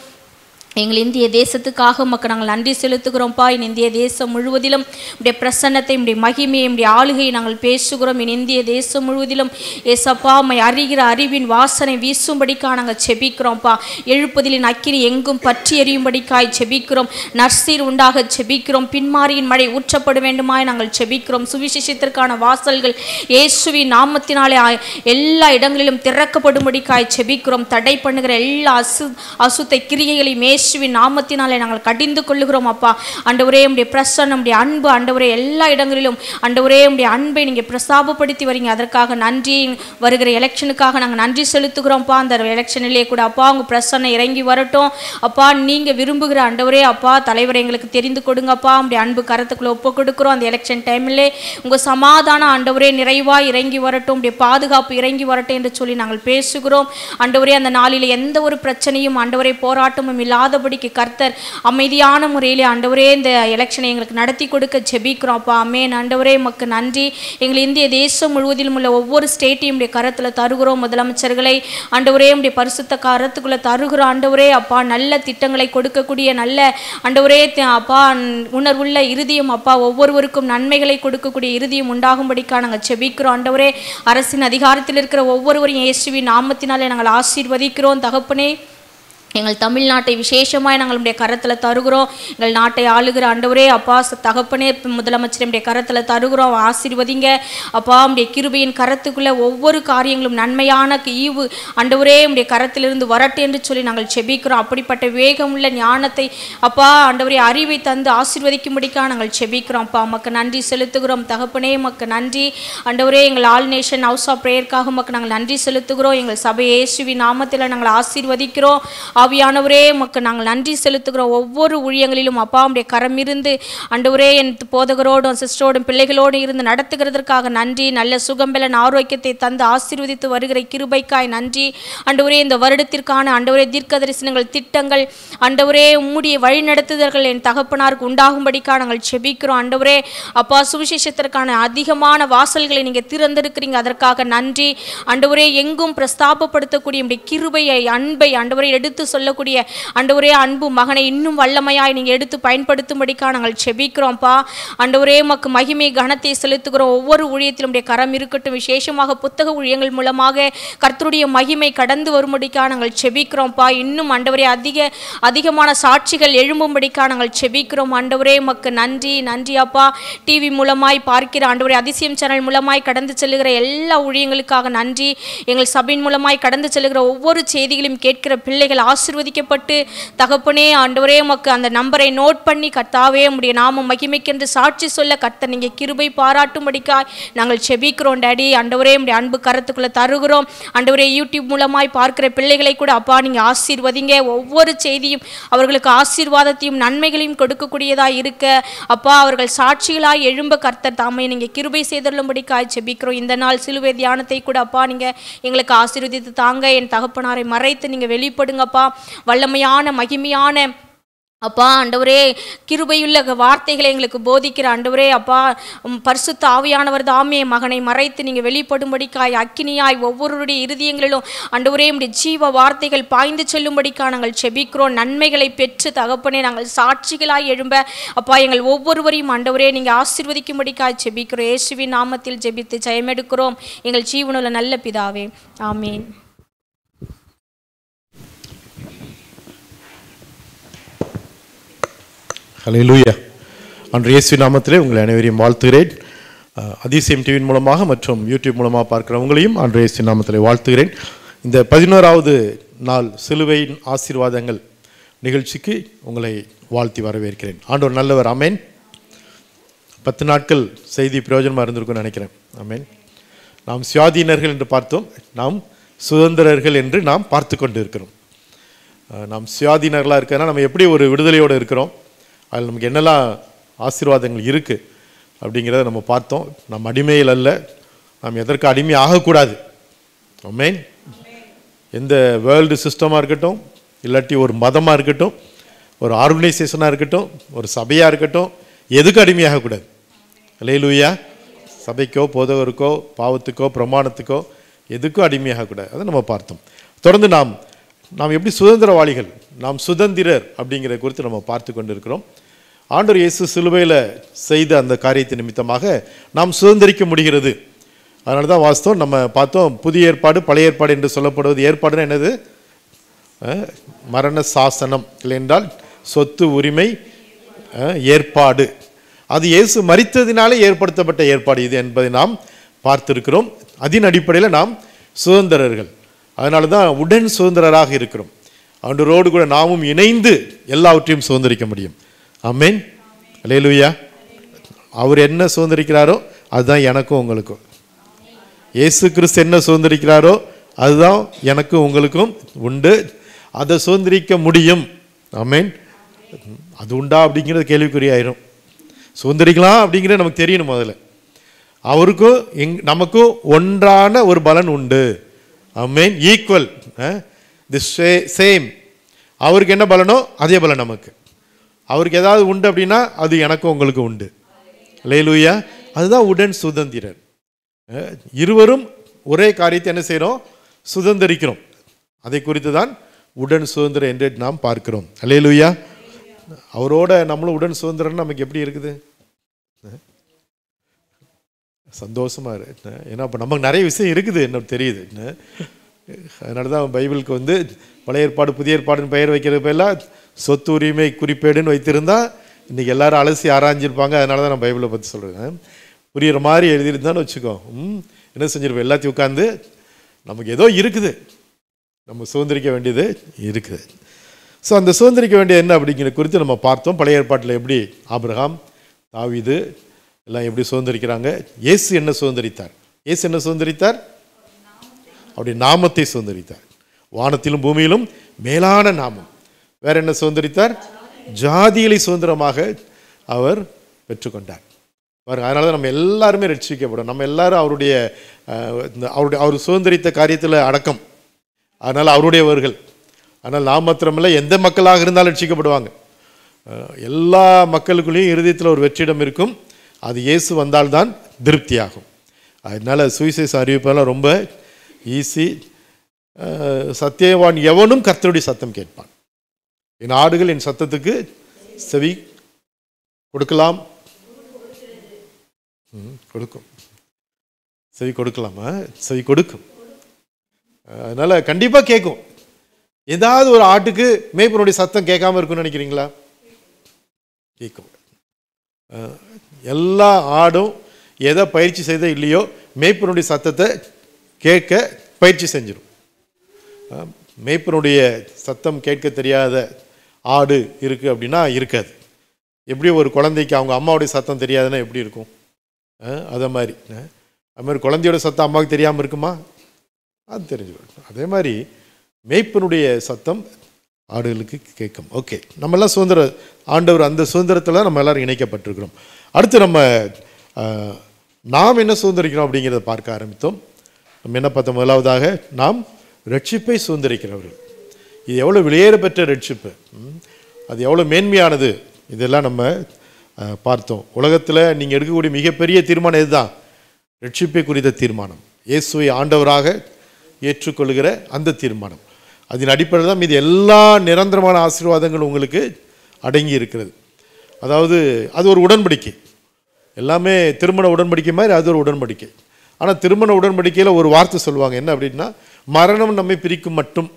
எங்கள் இந்திய தேசத்துக்காக மக்கள் நாங்கள் நன்றி செலுத்துகிறோம்ப்பா. என் இந்திய தேசம் முழுவதிலும் உடைய பிரசன்னத்தை, உடைய மகிமையை, உடைய ஆளுகையை நாங்கள் பேசுகிறோம். என் இந்திய தேசம் முழுவதிலும் ஏசப்பா உம்மை அறிகிற அறிவின் வாசனை வீசும்படிக்காக நாங்கள் செபிக்கிறோம்ப்பா. எழுப்புதலின் அக்கினி எங்கும் பற்றி எறியும்படிக்காய் செபிக்கிறோம். நற்சீர் உண்டாக செபிக்கிறோம். பின்மாரியின் மழை ஊற்றப்பட வேண்டுமாய் நாங்கள் செபிக்கிறோம். சுவிசேஷத்திற்கான வாசல்கள் இயேசுவின் நாமத்தினாலே எல்லா இடங்களிலும் திறக்கப்படும்படிக்காய் செபிக்கிறோம். தடை பண்ணுகிற எல்லா அசுத்த கிரியைகளையும் இயேசுவின் நாமத்தினாலே நாங்கள் கடிந்து கொள்ளுகிறோம் அப்பா. ஆண்டவரே உம்முடைய பிரசன்னம், உம்முடைய அன்பு ஆண்டவரே எல்லா இடங்களிலும் ஆண்டவரே உம்முடைய அன்பை நீங்கள் பிரஸ்தாபப்படுத்தி வரீங்க. அதற்காக நன்றி. வருகிற எலெக்ஷனுக்காக நாங்கள் நன்றி செலுத்துகிறோம்ப்பா. அந்த எலெக்ஷனிலே கூட அப்பா உங்கள் பிரசன்னம் இறங்கி வரட்டும் அப்பா. நீங்கள் விரும்புகிற ஆண்டவரே அப்பா தலைவரை எங்களுக்கு தெரிந்து கொடுங்கப்பா. உம்முடைய அன்பு கரத்துக்குள்ள ஒப்பு கொடுக்குறோம். அந்த எலெக்ஷன் டைமிலே உங்கள் சமாதான ஆண்டவரே நிறைவாக இறங்கி வரட்டும். உம்முடைய பாதுகாப்பு இறங்கி வரட்டும் என்று சொல்லி நாங்கள் பேசுகிறோம். ஆண்டவரே அந்த நாளில் எந்த ஒரு பிரச்சனையும் ஆண்டவரே போராட்டமும் இல்லாதபடிக்கு கர்த்தர் அமைதியான முறையிலே ஆண்டவரே இந்த எலெக்ஷனை எங்களுக்கு நடத்தி கொடுக்க ஜெபிக்கிறோம் அப்பா. ஆமென். ஆண்டவரே உமக்கு நன்றி. எங்கள் இந்திய தேசம் முழுவதிலும் உள்ள ஒவ்வொரு ஸ்டேட்டையும் உடைய கரத்தில் தருகிறோம். முதலமைச்சர்களை ஆண்டவரே உடைய பரிசுத்த கரத்துக்குள்ள தருகிறோம். ஆண்டவரே அப்பா நல்ல திட்டங்களை கொடுக்கக்கூடிய நல்ல ஆண்டவரே அப்பா உணர்வுள்ள இருதயம் அப்பா ஒவ்வொருவருக்கும் நன்மைகளை கொடுக்கக்கூடிய இருதயம் உண்டாகும்படிக்கா நாங்கள் ஜெபிக்கிறோம். ஆண்டவரே அரசின் அதிகாரத்தில் இருக்கிற ஒவ்வொருவரையும் இயேசுவின் நாமத்தினாலே நாங்கள் ஆசீர்வதிக்கிறோம். தகப்பனே எங்கள் தமிழ்நாட்டை விசேஷமாய் நாங்களுடைய கரத்தில் தருகிறோம். எங்கள் நாட்டை ஆளுகிற ஆண்டவரே அப்பா தகப்பனே முதலமைச்சருடைய கரத்தில் தருகிறோம். ஆசீர்வதிங்க அப்பா. உடைய கிருபையின் கரத்துக்குள்ள ஒவ்வொரு காரியங்களும் நன்மையான ஈவு ஆண்டவரே உடைய கரத்திலிருந்து வரட்டு என்று சொல்லி நாங்கள் செபிக்கிறோம். அப்படிப்பட்ட வேகமுள்ள ஞானத்தை அப்பா ஆண்டவரே அறிவை தந்து ஆசீர்வதிக்கும்படிக்காக நாங்கள் செபிக்கிறோம் அப்பா. உமக்கு நன்றி செலுத்துகிறோம். தகப்பனே உமக்கு நன்றி. ஆண்டவரே எங்கள் ஆல் நேஷன் ஹவுஸ் ஆஃப் பிரேயருக்காக உமக்கு நாங்கள் நன்றி செலுத்துகிறோம். எங்கள் சபை இயேசுவின் நாமத்தில் நாங்கள் ஆசீர்வதிக்கிறோம். ஆவியானவரே உமக்கு நாங்கள் நன்றி செலுத்துகிறோம். ஒவ்வொரு ஊழியங்களிலும் அப்பா உடைய கரம் இருந்து ஆண்டவரே என் போதகரோடும் சிஸ்டரோடும் பிள்ளைகளோடும் இருந்து நடத்துகிறதற்காக நன்றி. நல்ல சுகம்பலன் ஆரோக்கியத்தை தந்து ஆசீர்வதித்து வருகிற கிருபைக்காய் நன்றி. ஆண்டவரே இந்த வருடத்திற்கான ஆண்டவரே தீர்க்க தரிசனங்கள் திட்டங்கள் ஆண்டவரே உம்முடைய வழி நடத்துதல்கள் என் தகப்பனாருக்கு உண்டாகும்படிக்காக நாங்கள் செபிக்கிறோம். ஆண்டவரே அப்பா சுவிசேஷத்திற்கான அதிகமான வாசல்களை நீங்கள் திறந்திருக்கிறீங்க. அதற்காக நன்றி. ஆண்டவரே எங்கும் பிரஸ்தாபப்படுத்தக்கூடிய உடைய கிருபையை அன்பை ஆண்டவரை எடுத்து சொல்லக்கூடிய ஆண்டவரே அன்பு மகனை இன்னும் வல்லமையாய் நீங்கள் எடுத்து பயன்படுத்தும்படிக்காக நாங்கள் செபிக்கிறோம்ப்பா. ஆண்டவரே உமக்கு மகிமை கனத்தை செலுத்துகிறோம். ஒவ்வொரு ஊழியத்திலும் உடைய கரம் இருக்கட்டும். விசேஷமாக புத்தக ஊழியங்கள் மூலமாக கர்த்தருடைய மகிமை கடந்து வரும்படிக்காக நாங்கள் செபிக்கிறோம்ப்பா. இன்னும் ஆண்டவரே அதிகமான சாட்சிகள் எழும்பும்படிக்காக நாங்கள் செபிக்கிறோம். ஆண்டவரே உமக்கு நன்றி. நன்றி அப்பா. டிவி மூலமாய் பார்க்கிற ஆண்டவரே அதிசயம் சேனல் மூலமாய் கடந்து செல்லுகிற எல்லா ஊழியங்களுக்காக நன்றி. எங்கள் சபையின் மூலமாய் கடந்து செல்லுகிற ஒவ்வொரு செய்திகளையும் கேட்கிற பிள்ளைகள் ஆசீர்வதிக்கப்பட்டு தகப்பனே ஆண்டவரே உமக்கு அந்த நம்பரை நோட் பண்ணி கர்த்தாவே உம்முடைய நாமம் மகிமைக்கென்று சாட்சி சொல்ல கர்த்தர் நீங்கள் கிருபை பாராட்டும்படிக்காய் நாங்கள் செபிக்கிறோம் டாடி. ஆண்டவரே உம்முடைய அன்பு கரத்துக்குள்ள தருகிறோம். ஆண்டவரே யூடியூப் மூலமாய் பார்க்கிற பிள்ளைகளை கூட அப்பா நீங்கள் ஆசீர்வதிங்க. ஒவ்வொரு செய்தியும் அவர்களுக்கு ஆசீர்வாதத்தையும் நன்மைகளையும் கொடுக்கக்கூடியதாக இருக்க அப்பா அவர்கள் சாட்சிகளாய் எழும்ப கர்த்தர் தாமே நீங்கள் கிருபை செய்தருளும்படிக்காய் செபிக்கிறோம். இந்த நாள் சிலுவை தியானத்தை கூட அப்பா நீங்கள் எங்களுக்கு ஆசீர்வதித்து தாங்க. என் தகப்பனாரை மறைத்து நீங்கள் வெளிப்படுங்கப்பா. வல்லமையான மகிமையான அப்பா ஆண்டவரே கிருபையுள்ள வார்த்தைகளை எங்களுக்கு போதிக்கிற ஆண்டவரே அப்பா பரிசுத்த ஆவியானவர் தாமே மகனை மறைத்து நீங்கள் வெளிப்படும்படிக்காய் அக்கினியாய் ஒவ்வொருடைய இருதயங்களிலும் ஆண்டவரே உம்முடைய ஜீவ வார்த்தைகள் பாய்ந்து செல்லும்படிக்காக நாங்கள் செபிக்கிறோம். நன்மைகளை பெற்று தகப்பனே நாங்கள் சாட்சிகளாய் எழும்ப அப்பா எங்கள் ஒவ்வொருவரையும் ஆண்டவரே நீங்கள் ஆசீர்வதிக்கும்படிக்காய் செபிக்கிறோம். இயேசுவின் நாமத்தில் ஜெபித்து ஜெயமெடுக்கிறோம் எங்கள் ஜீவனுள்ள நல்ல பிதாவே. ஆமீன். ஹல்லேலூயா. அன்று இயேசு நாமத்திலே உங்களை அனைவரையும் வாழ்த்துகிறேன். அதிசயம் டிவியின் மூலமாக மற்றும் யூடியூப் மூலமாக பார்க்குறவங்களையும் ஆண்டவருடைய இயேசு நாமத்தில் வாழ்த்துகிறேன். இந்த 11வது நாள் சிலுவையின் ஆசீர்வாதங்கள் நிகழ்ச்சிக்கு உங்களை வாழ்த்தி வரவேற்கிறேன். ஆண்டவர் நல்லவர். ஆமேன். 10 நாட்கள் செய்தி பிரயோஜனமாக இருந்திருக்கும்னு நினைக்கிறேன். ஆமேன். நாம் சுயாதீனர்கள் என்று பார்த்தோம், நாம் சுதந்திரர்கள் என்று நாம் பார்த்து கொண்டு இருக்கிறோம். நாம் சுயாதீனர்களாக இருக்கிறனா நம்ம எப்படி ஒரு விடுதலையோடு இருக்கிறோம், அதில் நமக்கு என்னெல்லாம் ஆசீர்வாதங்கள் இருக்குது அப்படிங்கிறத நம்ம பார்த்தோம். நம் அடிமையில் அல்ல, நாம் எதற்கு அடிமை ஆகக்கூடாது. ஆமேன். எந்த வேர்ல்டு சிஸ்டமாக இருக்கட்டும், இல்லாட்டி ஒரு மதமாக இருக்கட்டும், ஒரு ஆர்கனைசேஷனாக இருக்கட்டும், ஒரு சபையாக இருக்கட்டும், எதுக்கு அடிமையாகக்கூடாது. அல்லேலூயா. சபைக்கோ போதகருக்கோ பாவத்துக்கோ பிரமாணத்துக்கோ எதுக்கும் அடிமையாகக்கூடாது. அதை நம்ம பார்த்தோம். தொடர்ந்து நாம் எப்படி சுதந்திரவாளிகள், நாம் சுதந்திரர் அப்படிங்கிற குறித்து நம்ம பார்த்து கொண்டு இருக்கிறோம். ஆண்டவர் இயேசு சிலுவையில் செய்த அந்த காரியத்தின் நிமித்தமாக நாம் சுதந்திரிக்க முடிகிறது. அதனால தான் வாஸ்தவம் நம்ம பார்த்தோம், புதிய ஏற்பாடு பழைய ஏற்பாடு என்று சொல்லப்படுவது. ஏற்பாடுன்னா என்னது? மரண சாசனம், இல்லை என்றால் சொத்து உரிமை ஏற்பாடு. அது இயேசு மரித்ததினாலே ஏற்படுத்தப்பட்ட ஏற்பாடு இது என்பதை நாம் பார்த்திருக்கிறோம். அதன் அடிப்படையில் நாம் சுதந்திரர்கள். அதனால தான் உடன் சுதந்திரராக இருக்கிறோம். ஆண்டவரோடு கூட நாமும் இணைந்து எல்லாவற்றையும் சுதந்திரிக்க முடியும். ஆமேன். அல்லேலூயா. அவர் என்ன சுதந்திரிக்கிறாரோ அதுதான் எனக்கும் உங்களுக்கும். இயேசு கிறிஸ்து என்ன சுதந்திரிக்கிறாரோ அதுதான் எனக்கும் உங்களுக்கும் உண்டு. அதை சுதந்திரிக்க முடியும். ஆமேன். அது உண்டா அப்படிங்கிறது கேள்விக்குறியாயிரும். சுதந்திரிக்கலாம் அப்படிங்கிறது நமக்கு தெரியணும். முதல்ல அவருக்கும் நமக்கும் ஒன்றான ஒரு பலன் உண்டு. ஆமேன். Equal, the same. அவருக்கு என்ன பலனோ அதே பலன் நமக்கு. அவருக்கு ஏதாவது உண்டு அப்படின்னா அது எனக்கும் உங்களுக்கு உண்டு. அல்லேலூயா. அதுதான் உடன் சுதந்திரர். இருவரும் ஒரே காரியத்தை என்ன செய்கிறோம்? சுதந்திரிக்கிறோம். அதை குறித்து தான் உடன் சுதந்திரம் என்று நாம் பார்க்கிறோம். அல்லேலூயா. அவரோட நம்மளும் உடன் சுதந்திரம் நமக்கு எப்படி இருக்குது? சந்தோஷமா இருக்கு. ஏன்னா இப்போ நமக்கு நிறைய விஷயம் இருக்குது, என்ன தெரியுது. அதனால தான் பைபிளுக்கு பழைய ஏற்பாடு புதிய ஏற்பாடுன்னு பெயர் வைக்கிறது பேரெல்லாம் சொத்து உரிமை குறிப்பேடுன்னு வைத்திருந்தா இன்றைக்கி எல்லாரும் அலசி ஆராய்ஞ்சிருப்பாங்க. அதனால தான் நான் பைபிளை பற்றி சொல்கிறேன். புரிகிற மாதிரி எழுதியிருந்தான்னு வச்சுக்கோ, என்ன செஞ்சிருப்போம்? எல்லாத்தையும் உட்காந்து நமக்கு ஏதோ இருக்குது, நம்ம சுதந்திரிக்க வேண்டியது இருக்குது. ஸோ அந்த சுதந்திரிக்க வேண்டியது என்ன அப்படிங்கிற குறித்து நம்ம பார்த்தோம். பழைய ஏற்பாட்டில் எப்படி ஆபிரகாம், தாவீது எல்லாம் எப்படி சுதந்திரிக்கிறாங்க. இயேசு என்ன சுதந்திரித்தார்? இயேசு என்ன சுதந்திரித்தார்? அவருடைய நாமத்தை சுதந்திரித்தார். வானத்திலும் பூமியிலும் மேலான நாமம். வேற என்ன சுதந்திரித்தார்? ஜாதிகளை சுதந்திரமாக அவர் பெற்றுக்கொண்டார். அதனால தான் நம்ம எல்லாருமே ரட்சிக்கப்படும். நம்ம எல்லாரும் அவர் சுதந்திரித்த காரியத்தில் அடக்கம். அதனால் அவருடையவர்கள். ஆனால் நாம் மாத்திரமில்லை, எந்த மக்களாக இருந்தாலும் ரட்சிக்கப்படுவாங்க. எல்லா மக்களுக்குள்ளேயும் இருதயத்தில் ஒரு வெற்றிடம் இருக்கும். அது இயேசு வந்தால்தான் திருப்தியாகும். அதனால் சுவிசேஷ அறிவிப்பெல்லாம் ரொம்ப ஈஸி. சத்தியவான் எவனும் கர்த்தருடைய சத்தம் கேட்பான். என் ஆடுகள் என் சத்தத்துக்கு செவி கொடுக்கலாம். கொடுக்கும். செவி கொடுக்கலாமா? செவி கொடுக்கும். அதனால கண்டிப்பாக கேட்கும். ஏதாவது ஒரு ஆட்டுக்கு மேய்ப்பனுடைய சத்தம் கேட்காம இருக்குன்னு நினைக்கிறீங்களா? கேட்கும். எல்லா ஆடும் எதை பயிற்சி செய்த இல்லையோ மேய்ப்பனுடைய சத்தத்தை கேட்க பயிற்சி செஞ்சிடும். மேய்ப்பனுடைய சத்தம் கேட்க தெரியாத ஆடு இருக்குது அப்படின்னா இருக்காது. எப்படி ஒரு குழந்தைக்கு அவங்க அம்மாவுடைய சத்தம் தெரியாதுன்னா எப்படி இருக்கும்? அதே மாதிரி குழந்தையோட சத்தம் அம்மாவுக்கு தெரியாமல் இருக்குமா? அது தெரிஞ்சுக்கணும். அதே மாதிரி மேய்ப்பனுடைய சத்தம் ஆடுகளுக்கு கேட்கும். ஓகே, நம்மெல்லாம் சுதந்திர ஆண்டவர் அந்த சுதந்திரத்தில் நம்ம எல்லோரும் இணைக்கப்பட்டிருக்கிறோம். அடுத்து நாம் என்ன சுதந்திரிக்கிறோம் அப்படிங்கிறத பார்க்க ஆரம்பித்தோம். நம்ம என்ன பார்த்தோம்? முதலாவதாக நாம் ரட்சிப்பை சுதந்திரிக்கிறவர்கள். இது எவ்வளோ விலையேற பெற்ற ரட்சிப்பு, அது எவ்வளோ மேன்மையானது, இதெல்லாம் நம்ம பார்த்தோம். உலகத்தில் நீங்கள் எடுக்கக்கூடிய மிகப்பெரிய தீர்மானம் இதுதான், ரட்சிப்பை குறித்த தீர்மானம். இயேசுவை ஆண்டவராக ஏற்றுக்கொள்கிற அந்த தீர்மானம். அதன் அடிப்படையில் தான் மீது எல்லா நிரந்தரமான ஆசீர்வாதங்களும் உங்களுக்கு அடங்கி இருக்கிறது. அதாவது அது ஒரு உடன்படிக்கை. எல்லாமே திருமண உடன்படிக்கை மாதிரி அது ஒரு உடன்படிக்கை. ஆனால் திருமண உடன்படிக்கையில் ஒரு வார்த்தை சொல்லுவாங்க, என்ன அப்படின்னா, மரணம் நம்மை பிரிக்கும் மட்டும்.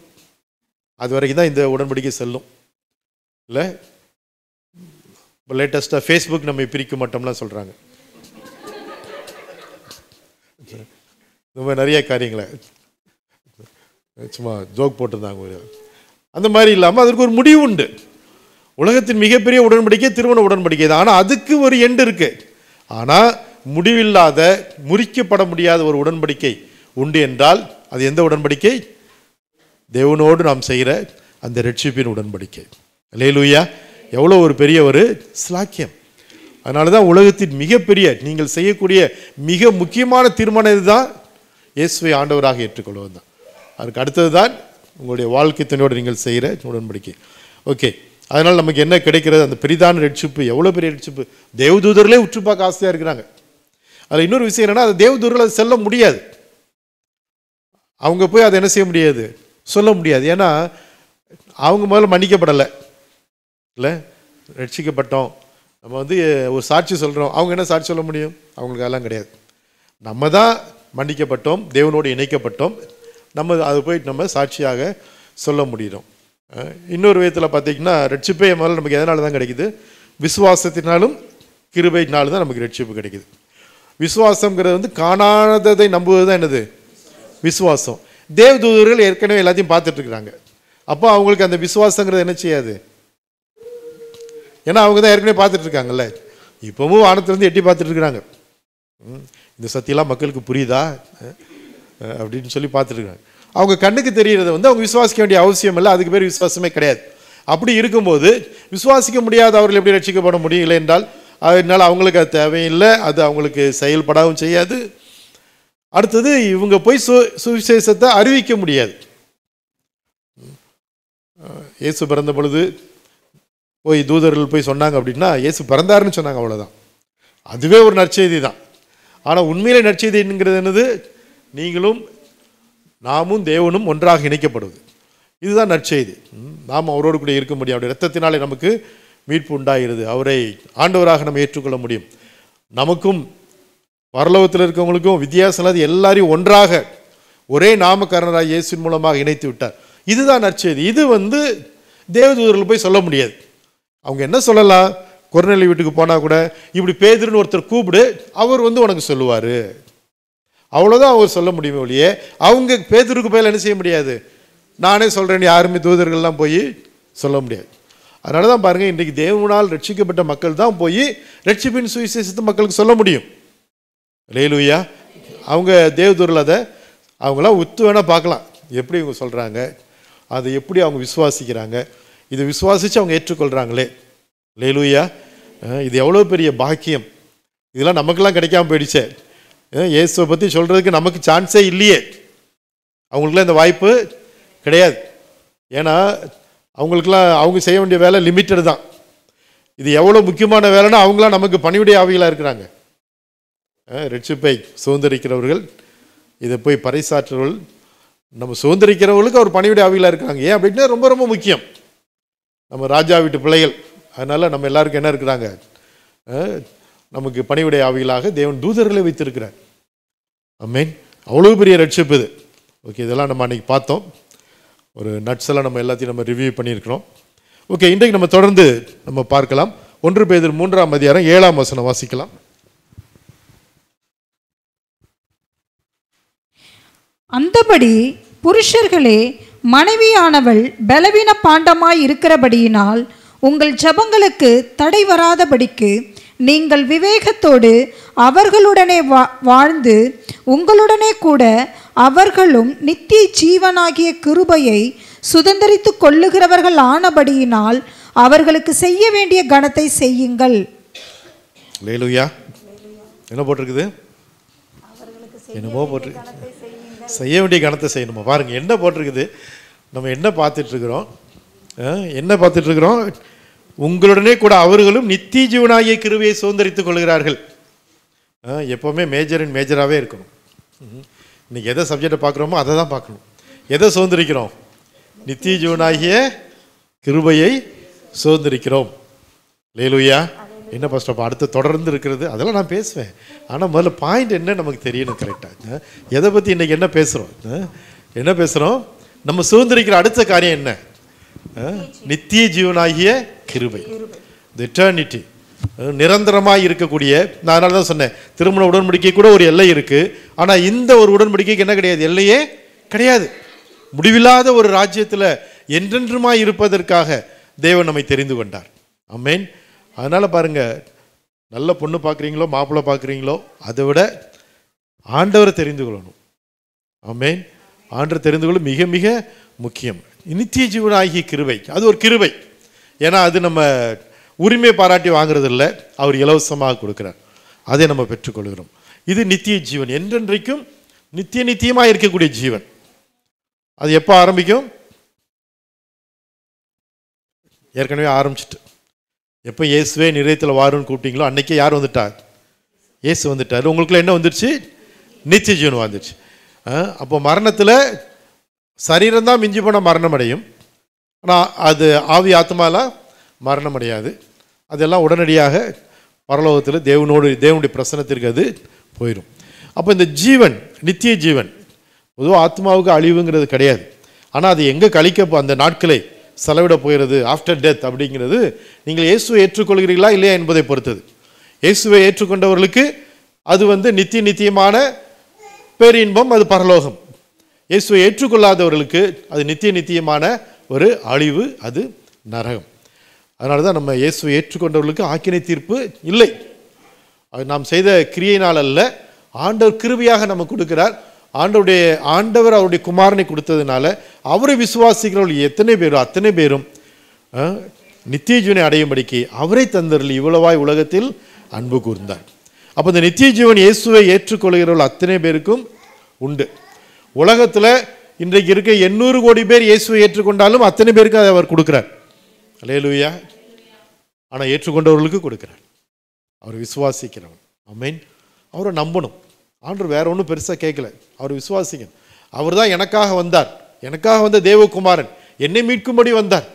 அது வரைக்கும் தான் இந்த உடன்படிக்கை செல்லும். இல்லை இப்போ லேட்டஸ்ட்டாக ஃபேஸ்புக் நம்மை பிரிக்கும் மட்டும்லாம் சொல்கிறாங்க. இந்த மாதிரி நிறைய காரியங்களை சும்மா ஜோக் போட்டிருந்தாங்க. அந்த மாதிரி இல்லாமல் அதற்கு ஒரு முடிவு உண்டு. உலகத்தின் மிகப்பெரிய உடன்படிக்கை திருமண உடன்படிக்கை தான். ஆனால் அதுக்கு ஒரு எண்டு இருக்கு. ஆனால் முடிவில்லாத முறிக்கப்பட முடியாத ஒரு உடன்படிக்கை உண்டு என்றால் அது எந்த உடன்படிக்கை? தேவனோடு நாம் செய்கிற அந்த ரட்சிப்பின் உடன்படிக்கை. அல்லேலூயா! எவ்வளோ ஒரு பெரிய ஒரு ஸ்லாக்கியம். அதனால தான் உலகத்தின் மிகப்பெரிய நீங்கள் செய்யக்கூடிய மிக முக்கியமான தீர்மானம் இதுதான், இயேசுவை ஆண்டவராக ஏற்றுக்கொள்வது தான். அதுக்கு அடுத்தது தான் உங்களுடைய வாழ்க்கை துணையோடு நீங்கள் செய்கிற உடன்படிக்கை. ஓகே, அதனால் நமக்கு என்ன கிடைக்கிறது? அந்த பெரிதான ரட்சிப்பு. எவ்வளோ பெரிய ரட்சிப்பு! தேவதூதர்களே உற்று பார்க்க ஆசையாக இருக்கிறாங்க. அதில் இன்னொரு விஷயம் என்னென்னா, அது தேவதூதர்கள் அது செல்ல முடியாது. அவங்க போய் அதை என்ன செய்ய முடியாது, சொல்ல முடியாது. ஏன்னா அவங்க முதல்ல மன்னிக்கப்படலை இல்லை, ரட்சிக்கப்பட்டோம். நம்ம ஒரு சாட்சி சொல்கிறோம், அவங்க என்ன சாட்சி சொல்ல முடியும்? அவங்களுக்கு அதெல்லாம் கிடையாது. நம்ம தான் மன்னிக்கப்பட்டோம், தேவனோடு இணைக்கப்பட்டோம், நம்ம அதை போய் நம்ம சாட்சியாக சொல்ல முடியும். இன்னொரு விதத்தில் பார்த்திங்கன்னா, ரட்சிப்பை முதல்ல நமக்கு எதனால தான் கிடைக்குது? விசுவாசத்தினாலும் கிருபையினாலும் தான் நமக்கு ரட்சிப்பு கிடைக்குது. விசுவாசங்கிறது காணாததை நம்புவது தான் என்னது? விசுவாசம். தேவதூதர்கள் ஏற்கனவே எல்லாத்தையும் பார்த்துட்டு இருக்கிறாங்க. அப்போ அவங்களுக்கு அந்த விசுவாசங்கிறது என்ன செய்யாது? ஏன்னா அவங்க தான் ஏற்கனவே பார்த்துட்டு இருக்காங்கல்ல. இப்போவும் வானத்திலேருந்து எட்டி பார்த்துட்டு இருக்கிறாங்க. இந்த சத்தியெல்லாம் மக்களுக்கு புரியுதா அப்படின்னு சொல்லி பார்த்துட்டு இருக்காங்க. அவங்க கண்ணுக்கு தெரிகிறத அவங்க விசுவாசிக்க வேண்டிய அவசியம் இல்லை. அதுக்கு பேர் விசுவாசமே கிடையாது. அப்படி இருக்கும்போது விசுவாசிக்க முடியாத அவர்கள் எப்படி ரட்சிக்கப்பட முடியும்? இல்லை என்றால் அதனால் அவங்களுக்கு அது தேவையில்லை, அது அவங்களுக்கு செயல்படவும் செய்யாது. அடுத்தது இவங்க போய் சுவிசேஷத்தை அறிவிக்க முடியாது. இயேசு பிறந்த பொழுது போய் தூதர்கள் போய் சொன்னாங்க அப்படின்னா, இயேசு பிறந்தாருன்னு சொன்னாங்க, அவ்வளோதான். அதுவே ஒரு நற்செய்தி தான். ஆனால் உண்மையிலே நற்செய்திங்கிறது என்னது? நீங்களும் நாமும் தேவனும் ஒன்றாக இணைக்கப்படுவது. இதுதான் நற்செய்தி. நாம் அவரோடு கூட இருக்க முடியும். அவருடைய இரத்தத்தினாலே நமக்கு மீட்பு உண்டாகிறது. அவரை ஆண்டவராக நம்ம ஏற்றுக்கொள்ள முடியும். நமக்கும் பரலோகத்தில் இருக்கவங்களுக்கும் வித்தியாசம் இல்லாத எல்லாரையும் ஒன்றாக ஒரே நாமக்காரராக இயேசுவின் மூலமாக இணைத்து விட்டார். இதுதான் நற்செய்தி. இது தேவதூதர்கள் போய் சொல்ல முடியாது. அவங்க என்ன சொல்லலாம்? கொர்நேலியு வீட்டுக்கு போனால் கூட இப்படி பேதுருன்னு ஒருத்தர் கூப்பிடு, அவர் உனக்கு சொல்லுவார், அவ்வளோதான் அவர் சொல்ல முடியுமே ஒழிய அவங்க பேதுருக்கு போய் என்ன செய்ய முடியாது. நானே சொல்கிறேன்னு யாருமே தூதர்கள்லாம் போய் சொல்ல முடியாது. அதனால தான் பாருங்கள், இன்றைக்கு தேவனால் ரட்சிக்கப்பட்ட மக்கள் தான் போய் ரட்சிப்பின் சுவிசேஷத்தை மக்களுக்கு சொல்ல முடியும். அல்லேலூயா! அவங்க தேவதூதர்கள் அதை அவங்களாம் உத்து வேணால் பார்க்கலாம், எப்படி இவங்க சொல்கிறாங்க, அதை எப்படி அவங்க விசுவாசிக்கிறாங்க, இதை விசுவாசித்து அவங்க ஏற்றுக்கொள்கிறாங்களே. அல்லேலூயா! இது எவ்வளோ பெரிய பாக்கியம். இதெல்லாம் நமக்கெல்லாம் கிடைக்காம போயிடுச்சே. இயேசுவை பற்றி சொல்கிறதுக்கு நமக்கு சான்ஸே இல்லையே. அவங்களுக்குலாம் இந்த வாய்ப்பு கிடையாது. ஏன்னா அவங்களுக்குலாம் அவங்க செய்ய வேண்டிய வேலை லிமிட்டட் தான். இது எவ்வளோ முக்கியமான வேலைன்னா அவங்களாம் நமக்கு பணிவுடைய ஆவிகளாக இருக்கிறாங்க. ரட்சிப்பை சுதந்திரிக்கிறவர்கள், இதை போய் பறைசாற்றுறவர்கள், நம்ம சுதந்திரிக்கிறவர்களுக்கு அவர் பணிவுடைய ஆவிகளாக இருக்காங்க. ஏன் அப்படின்னா ரொம்ப ரொம்ப முக்கியம். நம்ம ராஜா வீட்டு பிள்ளைகள், அதனால் நம்ம எல்லாருக்கும் என்ன இருக்கிறாங்க? நமக்கு பணிவுடைய ஆவிகளாக தேவன் தூதர்களை வைத்திருக்கிறார். ஆமென். அவ்வளோ பெரிய ரட்சிப்பு இது. ஓகே, இதெல்லாம் நம்ம அன்றைக்கி பார்த்தோம். ஒரு நட்ஸ் எல்லாம் நம்ம எல்லாத்தையும் நம்ம ரிவ்யூ பண்ணியிருக்கிறோம். ஓகே, இன்றைக்கு நம்ம தொடர்ந்து நம்ம பார்க்கலாம். 1 பேதுரு 3ஆம் அதிகாரம் 7ஆம் வசனம் வாசிக்கலாம். அந்தபடி புருஷர்களே, மனைவியானவள் பலவீன பாண்டமாய் இருக்கிறபடியினால் உங்கள் ஜெபங்களுக்கு தடை வராதபடிக்கு நீங்கள் விவேகத்தோடு அவர்களுடனே வாழ்ந்து உங்களுடனே கூட அவர்களும் நித்திய ஜீவனாகிய கிருபையை சுதந்தரித்து கொள்ளுகிறவர்கள் ஆனபடியினால் அவர்களுக்கு செய்ய வேண்டிய கணத்தை செய்யுங்கள். அல்லேலூயா! என்ன போட்டிருக்குது? என்னமோ போட்டிருக்கு. செய்ய வேண்டிய கணத்தை செய்யணுமா? பாருங்க என்ன போட்டிருக்குது. நம்ம என்ன பார்த்துட்ருக்குறோம்? என்ன பார்த்துட்ருக்குறோம்? உங்களுடனே கூட அவர்களும் நித்திய ஜீவனாகிய கிருபையை சுதந்தரித்துக் கொள்கிறார்கள். எப்போவுமே மேஜரின் மேஜராகவே இருக்கணும். இன்னைக்கு எதை சப்ஜெக்டை பார்க்குறோமோ அதை தான் பார்க்கணும். எதை சுதந்திரிக்கிறோம்? நித்திய ஜீவனாகிய கிருபையை சுதந்திரிக்கிறோம். அல்லேலூயா! என்ன ஃபர்ஸ்ட் அப்போ அடுத்து தொடர்ந்து இருக்கிறது அதெல்லாம் நான் பேசுவேன். ஆனால் முதல்ல பாயிண்ட் என்ன நமக்கு தெரியணும் கரெக்டாக. எதை பற்றி இன்றைக்கி என்ன பேசுகிறோம்? நம்ம சுதந்திரிக்கிற அடுத்த காரியம் என்ன? நித்திய ஜீவனாகிய கிருபை, தி எட்டர்னிட்டி. நிரந்தரமாக இருக்கக்கூடிய, நான் அதனால தான் சொன்னேன், திருமண உடன்படிக்கை கூட ஒரு எல்லை இருக்குது. ஆனால் இந்த ஒரு உடன்படிக்கைக்கு என்ன கிடையாது, எல்லையே கிடையாது. முடிவில்லாத ஒரு ராஜ்யத்தில் என்றென்றுமாய் இருப்பதற்காக தேவன் நம்மை தெரிந்து கொண்டார். ஆமென். அதனால் பாருங்கள், நல்ல பொண்ணு பார்க்குறீங்களோ மாப்பிள்ளை பார்க்குறீங்களோ, அதை விட ஆண்டவரை தெரிந்து கொள்ளணும். ஆமென். ஆண்டவர் தெரிந்து கொள்ள மிக மிக முக்கியம். நித்திய ஜீவன் ஆகிய கிருபை, அது ஒரு கிருபை. ஏன்னா அது நம்ம உரிமை பாராட்டி வாங்குறது இல்லை, அவர் இலவசமாக கொடுக்குறார், அதை நம்ம பெற்றுக்கொள்கிறோம். இது நித்திய ஜீவன், என்றென்றைக்கும் நித்தியமாக இருக்கக்கூடிய ஜீவன். அது எப்போ ஆரம்பிக்கும்? ஏற்கனவே ஆரம்பிச்சிட்டு. எப்போ இயேசுவே நிறையத்தில் வாருன்னு கூப்பிட்டீங்களோ அன்னைக்கே யார் வந்துட்டார்? இயேசு வந்துட்டார். உங்களுக்குள்ள என்ன வந்துடுச்சு? நித்திய ஜீவன் வந்துடுச்சு. அப்போ மரணத்தில் சரீரம் தான் மிஞ்சி போனால் மரணம் அடையும், ஆனால் அது ஆவி ஆத்மாலாம் மரணம் அடையாது. அதெல்லாம் உடனடியாக பரலோகத்தில் தேவனுடைய பிரசன்னத்திற்கு அது போயிடும். அப்போ இந்த ஜீவன் நித்திய ஜீவன், பொதுவாக ஆத்மாவுக்கு அழிவுங்கிறது கிடையாது. ஆனால் அது எங்கே கழிக்க அந்த நாட்களை செலவிட போகிறது, ஆஃப்டர் டெத் அப்படிங்கிறது நீங்கள் இயேசுவை ஏற்றுக்கொள்கிறீர்களா இல்லையா என்பதை பொறுத்தது. இயேசுவை ஏற்றுக்கொண்டவர்களுக்கு அது நித்தியமான பேரின்பம், அது பரலோகம். இயேசுவை ஏற்றுக்கொள்ளாதவர்களுக்கு அது நித்தியமான ஒரு அழிவு, அது நரகம். அதனால தான் நம்ம இயேசுவை ஏற்றுக்கொண்டவர்களுக்கு ஆக்கினை தீர்ப்பு இல்லை. அது நாம் செய்த கிரியையினால் அல்ல, ஆண்டவர் கிருபையாக நம்ம கொடுக்கிறார். ஆண்டவர் அவருடைய குமாரனை கொடுத்ததுனால அவரை விசுவாசிக்கிறவர்கள் எத்தனை பேரும் அத்தனை பேரும் நித்திய ஜீவனை அடையும்படிக்கு அவரை தந்தரில் இவ்வளவாய் உலகத்தில் அன்பு கூர்ந்தார். அப்போ இந்த நித்திய ஜீவன் இயேசுவை ஏற்றுக்கொள்கிறவர்கள் அத்தனை பேருக்கும் உண்டு. உலகத்தில் இன்றைக்கு இருக்க 800 கோடி பேர் இயேசுவை ஏற்றுக்கொண்டாலும் அத்தனை பேருக்கு அதை அவர் கொடுக்கிறார். அல்லேலூயா. ஆனால் ஏற்றுக்கொண்டவர்களுக்கு கொடுக்கிறார், அவர் விசுவாசிக்கிறவன். ஆமென். அவரை நம்பணும். ஆண்டவர் வேற ஒன்றும் பெருசாக கேட்கல, அவர் விசுவாசிக்கணும். அவர் தான் எனக்காக வந்தார், எனக்காக வந்த தேவகுமாரன், என்னை மீட்கும்படி வந்தார்,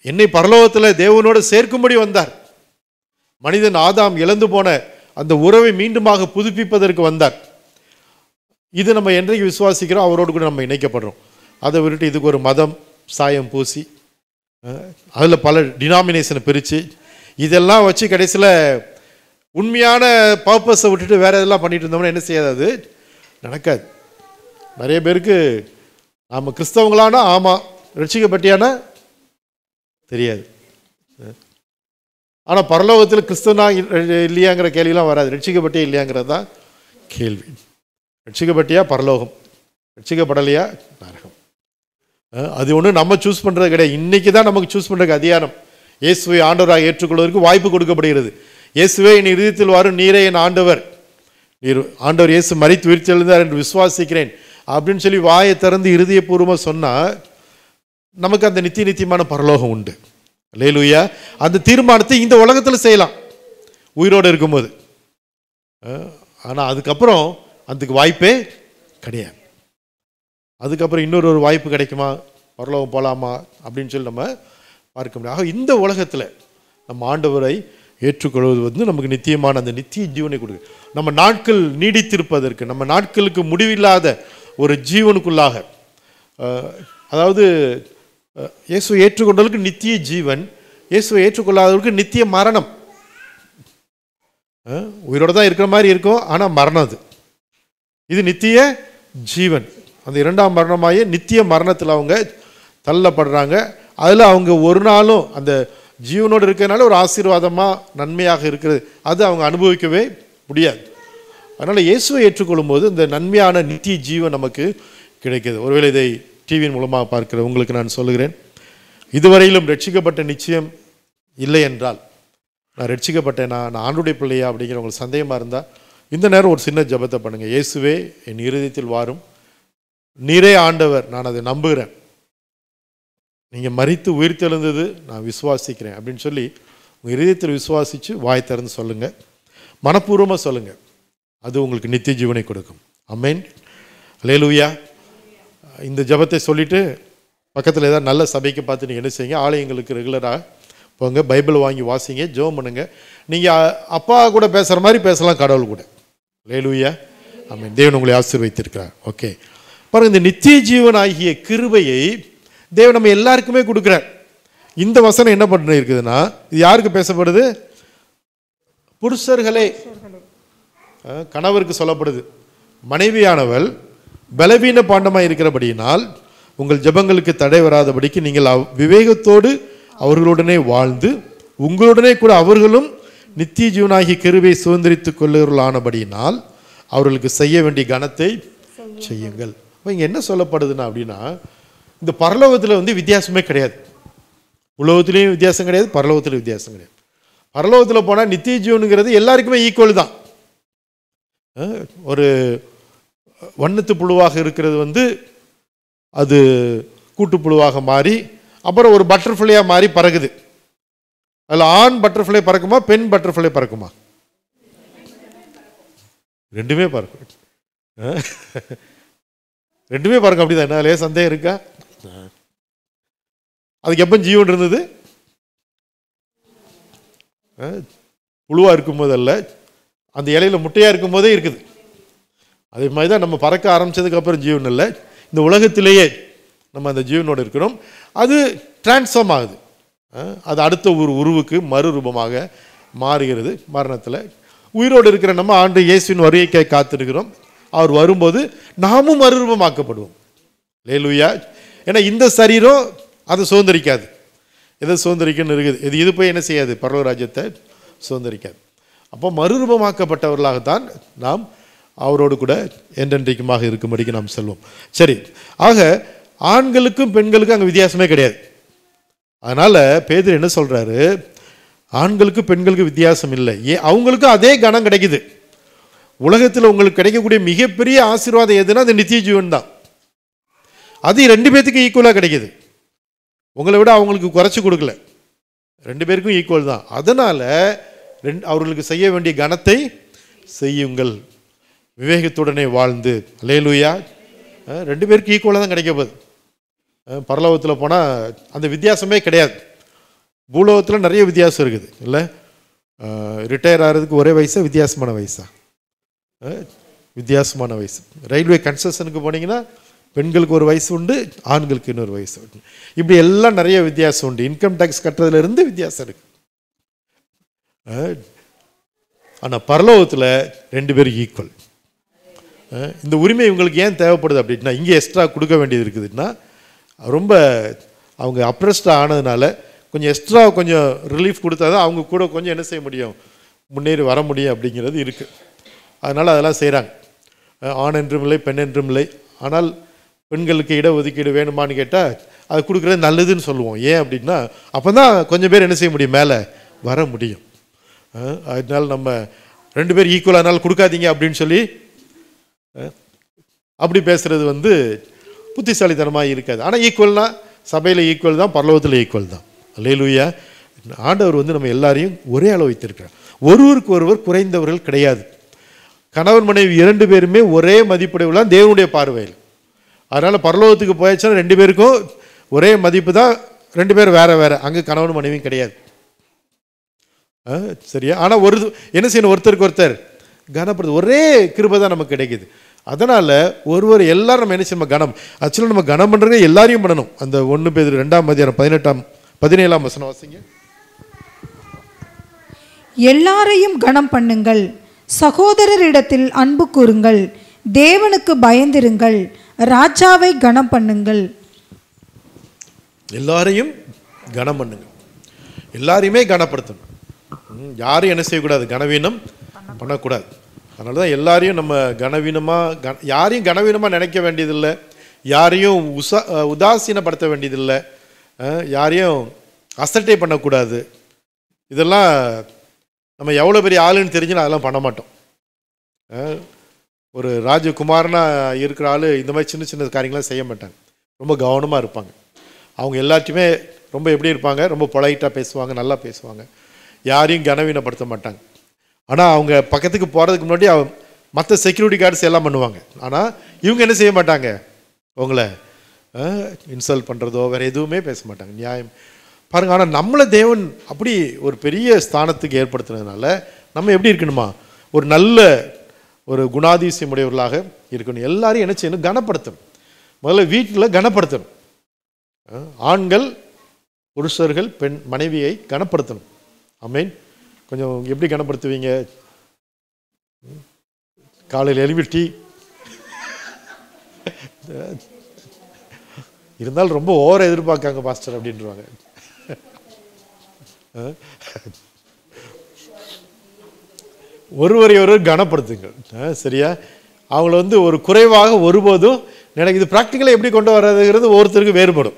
என்னை பரலோகத்தில் தேவனோடு சேர்க்கும்படி வந்தார். மனிதன் ஆதாம் இழந்து போன அந்த உறவை மீண்டுமாக புதுப்பிப்பதற்கு வந்தார். இது நம்ம என்றைக்கு விசுவாசிக்கிறோம் அவரோடு கூட நம்ம இணைக்கப்படுறோம். அதை விட்டுட்டு இதுக்கு ஒரு மதம் சாயம் பூசி அதில் பல டினாமினேஷனை பிரித்து இதெல்லாம் வச்சு கடைசியில் உண்மையான பர்பஸை விட்டுட்டு வேறு எதெல்லாம் பண்ணிட்டு இருந்தோம்னா என்ன செய்யாது, அது நடக்காது. நிறைய பேருக்கு நாம் கிறிஸ்தவங்களானா ஆமாம், ரட்சிக்கப்பட்டியானா தெரியாது. ஆனால் பரலோகத்தில் கிறிஸ்தவனா இல்லையாங்கிற கேள்விலாம் வராது, ரட்சிக்கப்பட்டியா இல்லையாங்கிறது தான் கேள்வி. ரட்சிக்கப்பட்டியா பரலோகம், ரட்சிக்கப்படலையா நரகம். அது ஒன்று நம்ம சூஸ் பண்ணுறது கிடையாது. இன்றைக்கி தான் நமக்கு சூஸ் பண்ணுறதுக்கு அதிகாரம். இயேசுவை ஆண்டவராக ஏற்றுக்கொள்வதற்கு வாய்ப்பு கொடுக்கப்படுகிறது. இயேசுவே என் இருதயத்தில் வரும் நீரே என் ஆண்டவர், ஆண்டவர் இயேசு மரித்து உயிர்த்தெழுந்தார் என்று விசுவாசிக்கிறேன் அப்படின்னு சொல்லி வாயை திறந்து இருதயபூர்வமாக சொன்னால் நமக்கு அந்த நித்தியமான பரலோகம் உண்டு. அல்லேலூயா. அந்த தீர்மானத்தை இந்த உலகத்தில் செய்யலாம் உயிரோடு இருக்கும்போது. ஆனால் அதுக்கப்புறம் அதுக்கு வாய்ப்பே கிடையாது. அதுக்கப்புறம் இன்னொரு வாய்ப்பு கிடைக்குமா, பரலோகம் போகலாமா அப்படின்னு சொல்லி நம்ம பார்க்க முடியாது. ஆக இந்த உலகத்தில் நம்ம ஆண்டவரை ஏற்றுக்கொள்வது நமக்கு நித்தியமான அந்த நித்திய ஜீவனை கொடுக்கு. நம்ம நாட்கள் நீடித்திருப்பதற்கு, நம்ம நாட்களுக்கு முடிவில்லாத ஒரு ஜீவனுக்குள்ளாக, அதாவது இயேசுவை ஏற்றுக்கொண்டவர்களுக்கு நித்திய ஜீவன், இயேசுவை ஏற்றுக்கொள்ளாதவர்களுக்கு நித்திய மரணம். உயிரோடு தான் இருக்கிற மாதிரி இருக்கும், ஆனால் மரணம் அது. இது நித்திய ஜீவன். அந்த இரண்டாம் மரணமாகிய நித்திய மரணத்தில் அவங்க தள்ளப்படுறாங்க. அதில் அவங்க ஒரு நாளும் அந்த ஜீவனோடு இருக்கிறதுனால ஒரு ஆசீர்வாதமாக நன்மையாக இருக்கிறது, அது அவங்க அனுபவிக்கவே முடியாது. அதனால் இயேசுவை ஏற்றுக்கொள்ளும் போது இந்த நன்மையான நித்திய ஜீவன் நமக்கு கிடைக்கிது. ஒருவேளை இதை டிவியின் மூலமாக பார்க்கிற உங்களுக்கு நான் சொல்லுகிறேன், இதுவரையிலும் ரட்சிக்கப்பட்ட நிச்சயம் இல்லை என்றால், நான் ரட்சிக்கப்பட்டேனா, நான் ஆண்டுடைய பிள்ளையா அப்படிங்கிற உங்களுக்கு சந்தேகமாக இருந்தால் இந்த நேரம் ஒரு சின்ன ஜெபத்தை பண்ணுங்கள். இயேசுவே என் இருதயத்தில் வாரும், நீரே ஆண்டவர், நான் அதை நம்புகிறேன், நீங்கள் மரித்து உயிர்த்தெழுந்தது நான் விசுவாசிக்கிறேன் அப்படின்னு சொல்லி உங்கள் இருதயத்தில் விசுவாசித்து வாய் திறந்து சொல்லுங்கள், மனப்பூர்வமாக சொல்லுங்கள். அது உங்களுக்கு நித்திய ஜீவனை கொடுக்கும். ஆமென். அல்லேலூயா. இந்த ஜெபத்தை சொல்லிவிட்டு பக்கத்தில் ஏதாவது நல்ல சபைக்கு பார்த்து நீங்கள் என்ன செய்யுங்க, ஆலயங்களுக்கு ரெகுலராக போங்க, பைபிள் வாங்கி வாசிங்க, ஜெபம் பண்ணுங்கள். நீங்கள் அப்பா கூட பேசுகிற மாதிரி பேசலாம் கடவுள் கூட. அல்லேலூயா. ஆமென். தேவன் உங்களை ஆசீர்வதித்திருக்கிறார். ஓகே பாருங்கள், இந்த நித்திய ஜீவன் ஆகிய கிருபையை தேவன் நம்ம எல்லாருக்குமே கொடுக்குறார். இந்த வசனம் என்ன பண்ணி இருக்குதுன்னா, இது யாருக்கு பேசப்படுது? புருஷர்களே. கணவருக்கு சொல்லப்படுது, மனைவியானவள் பலவீன பாண்டமாக இருக்கிறபடியினால் உங்கள் ஜெபங்களுக்கு தடை வராதபடிக்கு நீங்கள் விவேகத்தோடு அவர்களுடனே வாழ்ந்து உங்களுடனே கூட அவர்களும் நித்திய ஜீவனாகி கிருபையை சுதந்திரித்துக் கொள்ளுகிறவர்களானபடியினால் அவர்களுக்கு செய்ய வேண்டிய கனத்தை செய்யுங்கள். இப்போ இங்கே என்ன சொல்லப்படுதுன்னா அப்படின்னா, இந்த பரலோகத்தில் வந்து வித்தியாசமே கிடையாது. உலகத்துலேயும் வித்தியாசம் கிடையாது, பரலோகத்துலேயும் வித்தியாசம் கிடையாது. பரலோகத்தில் போனால் நித்திய ஜீவனுங்கிறது எல்லாருக்குமே ஈக்குவல் தான். ஒரு வண்ணத்து புழுவாக இருக்கிறது வந்து அது கூட்டுப்புழுவாக மாறி அப்புறம் ஒரு பட்டர்ஃப்ளையாக மாறி பறக்குது. அதில் ஆண் பட்டர்ஃப்ளை பறக்குமா, பெண் பட்டர்ஃப்ளை பறக்குமா? ரெண்டுமே பறக்கும். ரெண்டுமே பறக்கும். அப்படிதான், என்னாலே சந்தேகம் இருக்கா? அதுக்கு எப்போ ஜீவன் இருந்தது? புழுவாக இருக்கும்போது அல்ல, அந்த இலையில முட்டையாக இருக்கும்போதே இருக்குது. அதே மாதிரி தான் நம்ம பறக்க ஆரம்பித்ததுக்கப்புறம் ஜீவன் இல்லை. இந்த உலகத்திலேயே நம்ம அந்த ஜீவனோடு இருக்கிறோம். அது டிரான்ஸ்ஃபார்ம் ஆகுது. அது அடுத்த ஒரு உருவுக்கு மறுரூபமாக மாறுகிறது மரணத்தில். உயிரோடு இருக்கிற நம்ம ஆண்டு இயேசுவின் வருகைக்காய் காத்திருக்கிறோம். அவர் வரும்போது நாமும் மறுரூபமாக்கப்படுவோம். அல்லேலூயா. ஏன்னா இந்த சரீரம் அதை சுதந்திரிக்காது. எதை சுதந்திரிக்குன்னு இருக்குது, இது போய் என்ன செய்யாது? பரலோக ராஜ்யத்தை சுதந்திரிக்காது. அப்போ மறுரூபமாக்கப்பட்டவர்களாகத்தான் நாம் அவரோடு கூட என்றென்றைக்குமாக இருக்கும்படிக்கு நாம் செல்வோம். சரி, ஆக ஆண்களுக்கும் பெண்களுக்கும் அங்கே வித்தியாசமே கிடையாது. அதனால் பேதுரு என்ன சொல்கிறாரு, ஆண்களுக்கு பெண்களுக்கு வித்தியாசம் இல்லை, அவங்களுக்கும் அதே கணம் கிடைக்குது. உலகத்தில் உங்களுக்கு கிடைக்கக்கூடிய மிகப்பெரிய ஆசீர்வாதம் எதுனா அது நித்திய ஜீவன் தான். அது ரெண்டு பேர்த்துக்கும் ஈக்குவலாக கிடைக்கிது. உங்களை விட அவங்களுக்கு குறைச்சி கொடுக்கல, ரெண்டு பேருக்கும் ஈக்குவல் தான். அதனால் அவர்களுக்கு செய்ய வேண்டிய கணத்தை செய்யுங்கள், விவேகத்துடனே வாழ்ந்து. அல்லேலூயா. ரெண்டு பேருக்கு ஈக்குவலாக தான் கிடைக்க போகுது. பரலோகத்தில் போனால் அந்த வித்தியாசமே கிடையாது. பூலோகத்தில் நிறைய வித்தியாசம் இருக்குது இல்லை? ரிட்டையர் ஆகிறதுக்கு ஒரே வயசா, வித்தியாசமான வயசா? வித்தியாசமான வயசு. ரயில்வே கன்செஷனுக்கு போனீங்கன்னா பெண்களுக்கு ஒரு வயசு உண்டு, ஆண்களுக்கு இன்னொரு வயசு உண்டு. இப்படி எல்லாம் நிறைய வித்தியாசம் உண்டு. இன்கம் டேக்ஸ் கட்டுறதுலேருந்து வித்தியாசம் இருக்கு. ஆனால் பரலோகத்தில் ரெண்டு பேரும் ஈக்குவல். இந்த உரிமை இவங்களுக்கு ஏன் தேவைப்படுது அப்படின்னா, இங்கே எக்ஸ்ட்ரா கொடுக்க வேண்டியது இருக்குதுன்னா, ரொம்ப அவங்க அப்ரெஸ்டாக ஆனதுனால கொஞ்சம் எக்ஸ்ட்ரா கொஞ்சம் ரிலீஃப் கொடுத்தா தான் அவங்க கூட கொஞ்சம் என்ன செய்ய முடியும், முன்னேறி வர முடியும் அப்படிங்கிறது இருக்குது. அதனால் அதெல்லாம் செய்கிறாங்க. ஆண் என்றும் இல்லை, பெண் என்றும் இல்லை. ஆனால் பெண்களுக்கு இடஒதுக்கீடு வேணுமான்னு கேட்டால் அது கொடுக்குறது நல்லதுன்னு சொல்லுவோம். ஏன் அப்படின்னா, அப்போ தான் கொஞ்சம் பேர் என்ன செய்ய முடியும், மேலே வர முடியும். அதனால் நம்ம ரெண்டு பேர் ஈக்குவலானாலும் கொடுக்காதீங்க அப்படின்னு சொல்லி அப்படி பேசுகிறது வந்து புத்திசாலித்தனமாக இருக்காது. ஆனால் ஈக்குவல்னா சபையில் ஈக்குவல் தான், பரலோகத்தில் ஈக்குவல் தான். அல்லேலூயா. ஆண்டவர் வந்து நம்ம எல்லாரையும் ஒரே அளவு வைத்திருக்கிறார். ஒருவருக்கு ஒருவர் குறைந்தவர்கள் கிடையாது. கணவன் மனைவி இரண்டு பேருமே ஒரே மதிப்புடையவர்களாம் தேவனுடைய பார்வையில். அதனால் பரலோகத்துக்கு போயாச்சுன்னா ரெண்டு பேருக்கும் ஒரே மதிப்பு தான், ரெண்டு பேரும் வேறு வேறு. அங்கே கணவன் மனைவியும் கிடையாது. சரியா? ஆனால் என்ன செய்யணும், ஒருத்தருக்கு ஒருத்தர் கனப்படுது. ஒரே கிருபை தான் நமக்கு கிடைக்குது. அதனால் ஒருவர் எல்லாரும் நம்ம என்ன செய்யணும், கனம். ஆக்சுவலாக நம்ம கனம் பண்ணுறது எல்லாரையும் பண்ணணும். அந்த 1 பேதுரு 2:17 வசனம் வாசிங்க. எல்லாரையும் கனம் பண்ணுங்கள், சகோதரரிடத்தில் அன்பு கூறுங்கள், தேவனுக்கு பயந்திருங்கள், ராஜாவை கனம் பண்ணுங்கள். எல்லாரையும் கனம் பண்ணுங்கள், எல்லாரையுமே கனப்படுத்தணும். யாரும் என்ன செய்யக்கூடாது, கனவீனம் பண்ணக்கூடாது. அதனால தான் எல்லாரையும் நம்ம கனவீனமாக, யாரையும் கனவீனமாக நினைக்க வேண்டியதில்லை, யாரையும் உதாசீனப்படுத்த வேண்டியதில்லை, யாரையும் அசட்டை பண்ணக்கூடாது. இதெல்லாம் நம்ம எவ்வளோ பெரிய ஆளுன்னு தெரிஞ்சுன்னா அதெல்லாம் பண்ண மாட்டோம். ஒரு ராஜகுமாரனாக இருக்கிற ஆள் இந்த மாதிரி சின்ன சின்ன காரியங்களாம் செய்ய மாட்டாங்க. ரொம்ப கவனமாக இருப்பாங்க. அவங்க எல்லாத்தையுமே ரொம்ப எப்படி இருப்பாங்க, ரொம்ப பொலைட்டாக பேசுவாங்க, நல்லா பேசுவாங்க, யாரையும் கனவீனப்படுத்த மாட்டாங்க. ஆனால் அவங்க பக்கத்துக்கு போகிறதுக்கு முன்னாடி மற்ற செக்யூரிட்டி கார்ட்ஸ் எல்லாம் பண்ணுவாங்க. ஆனால் இவங்க என்ன செய்ய மாட்டாங்க, உங்களை இன்சல்ட் பண்ணுறதோ வேறு எதுவுமே பேச மாட்டாங்க. நியாயம் பாருங்கள். ஆனால் நம்மளை தேவன் அப்படி ஒரு பெரிய ஸ்தானத்துக்கு ஏற்படுத்துனதுனால நம்ம எப்படி இருக்கணுமா, ஒரு நல்ல ஒரு குணாதிசயம் உடையவர்களாக இருக்கணும். எல்லாரையும் என்ன செய்யணும், கனப்படுத்தணும். முதல்ல வீட்டில் கனப்படுத்தணும். ஆண்கள் புருஷர்கள் பெண் மனைவியை கனப்படுத்தணும். ஆமென். கொஞ்சம் எப்படி கனப்படுத்துவீங்க? காலையில் எழுப்பி டீ இருந்தாலும் ரொம்ப ஓவர எதிர்பார்க்காங்க பாஸ்டர் அப்படின்றாங்க. ஒருவரை ஒருவர் கனப்படுத்துங்கள். சரியா? அவங்கள ஒரு குறைவாக ஒருபோதும் எனக்கு இது ப்ராக்டிக்கலாக எப்படி கொண்டு வர்றதுங்கிறது ஒவ்வொருத்தருக்கும் வேறுபடும்.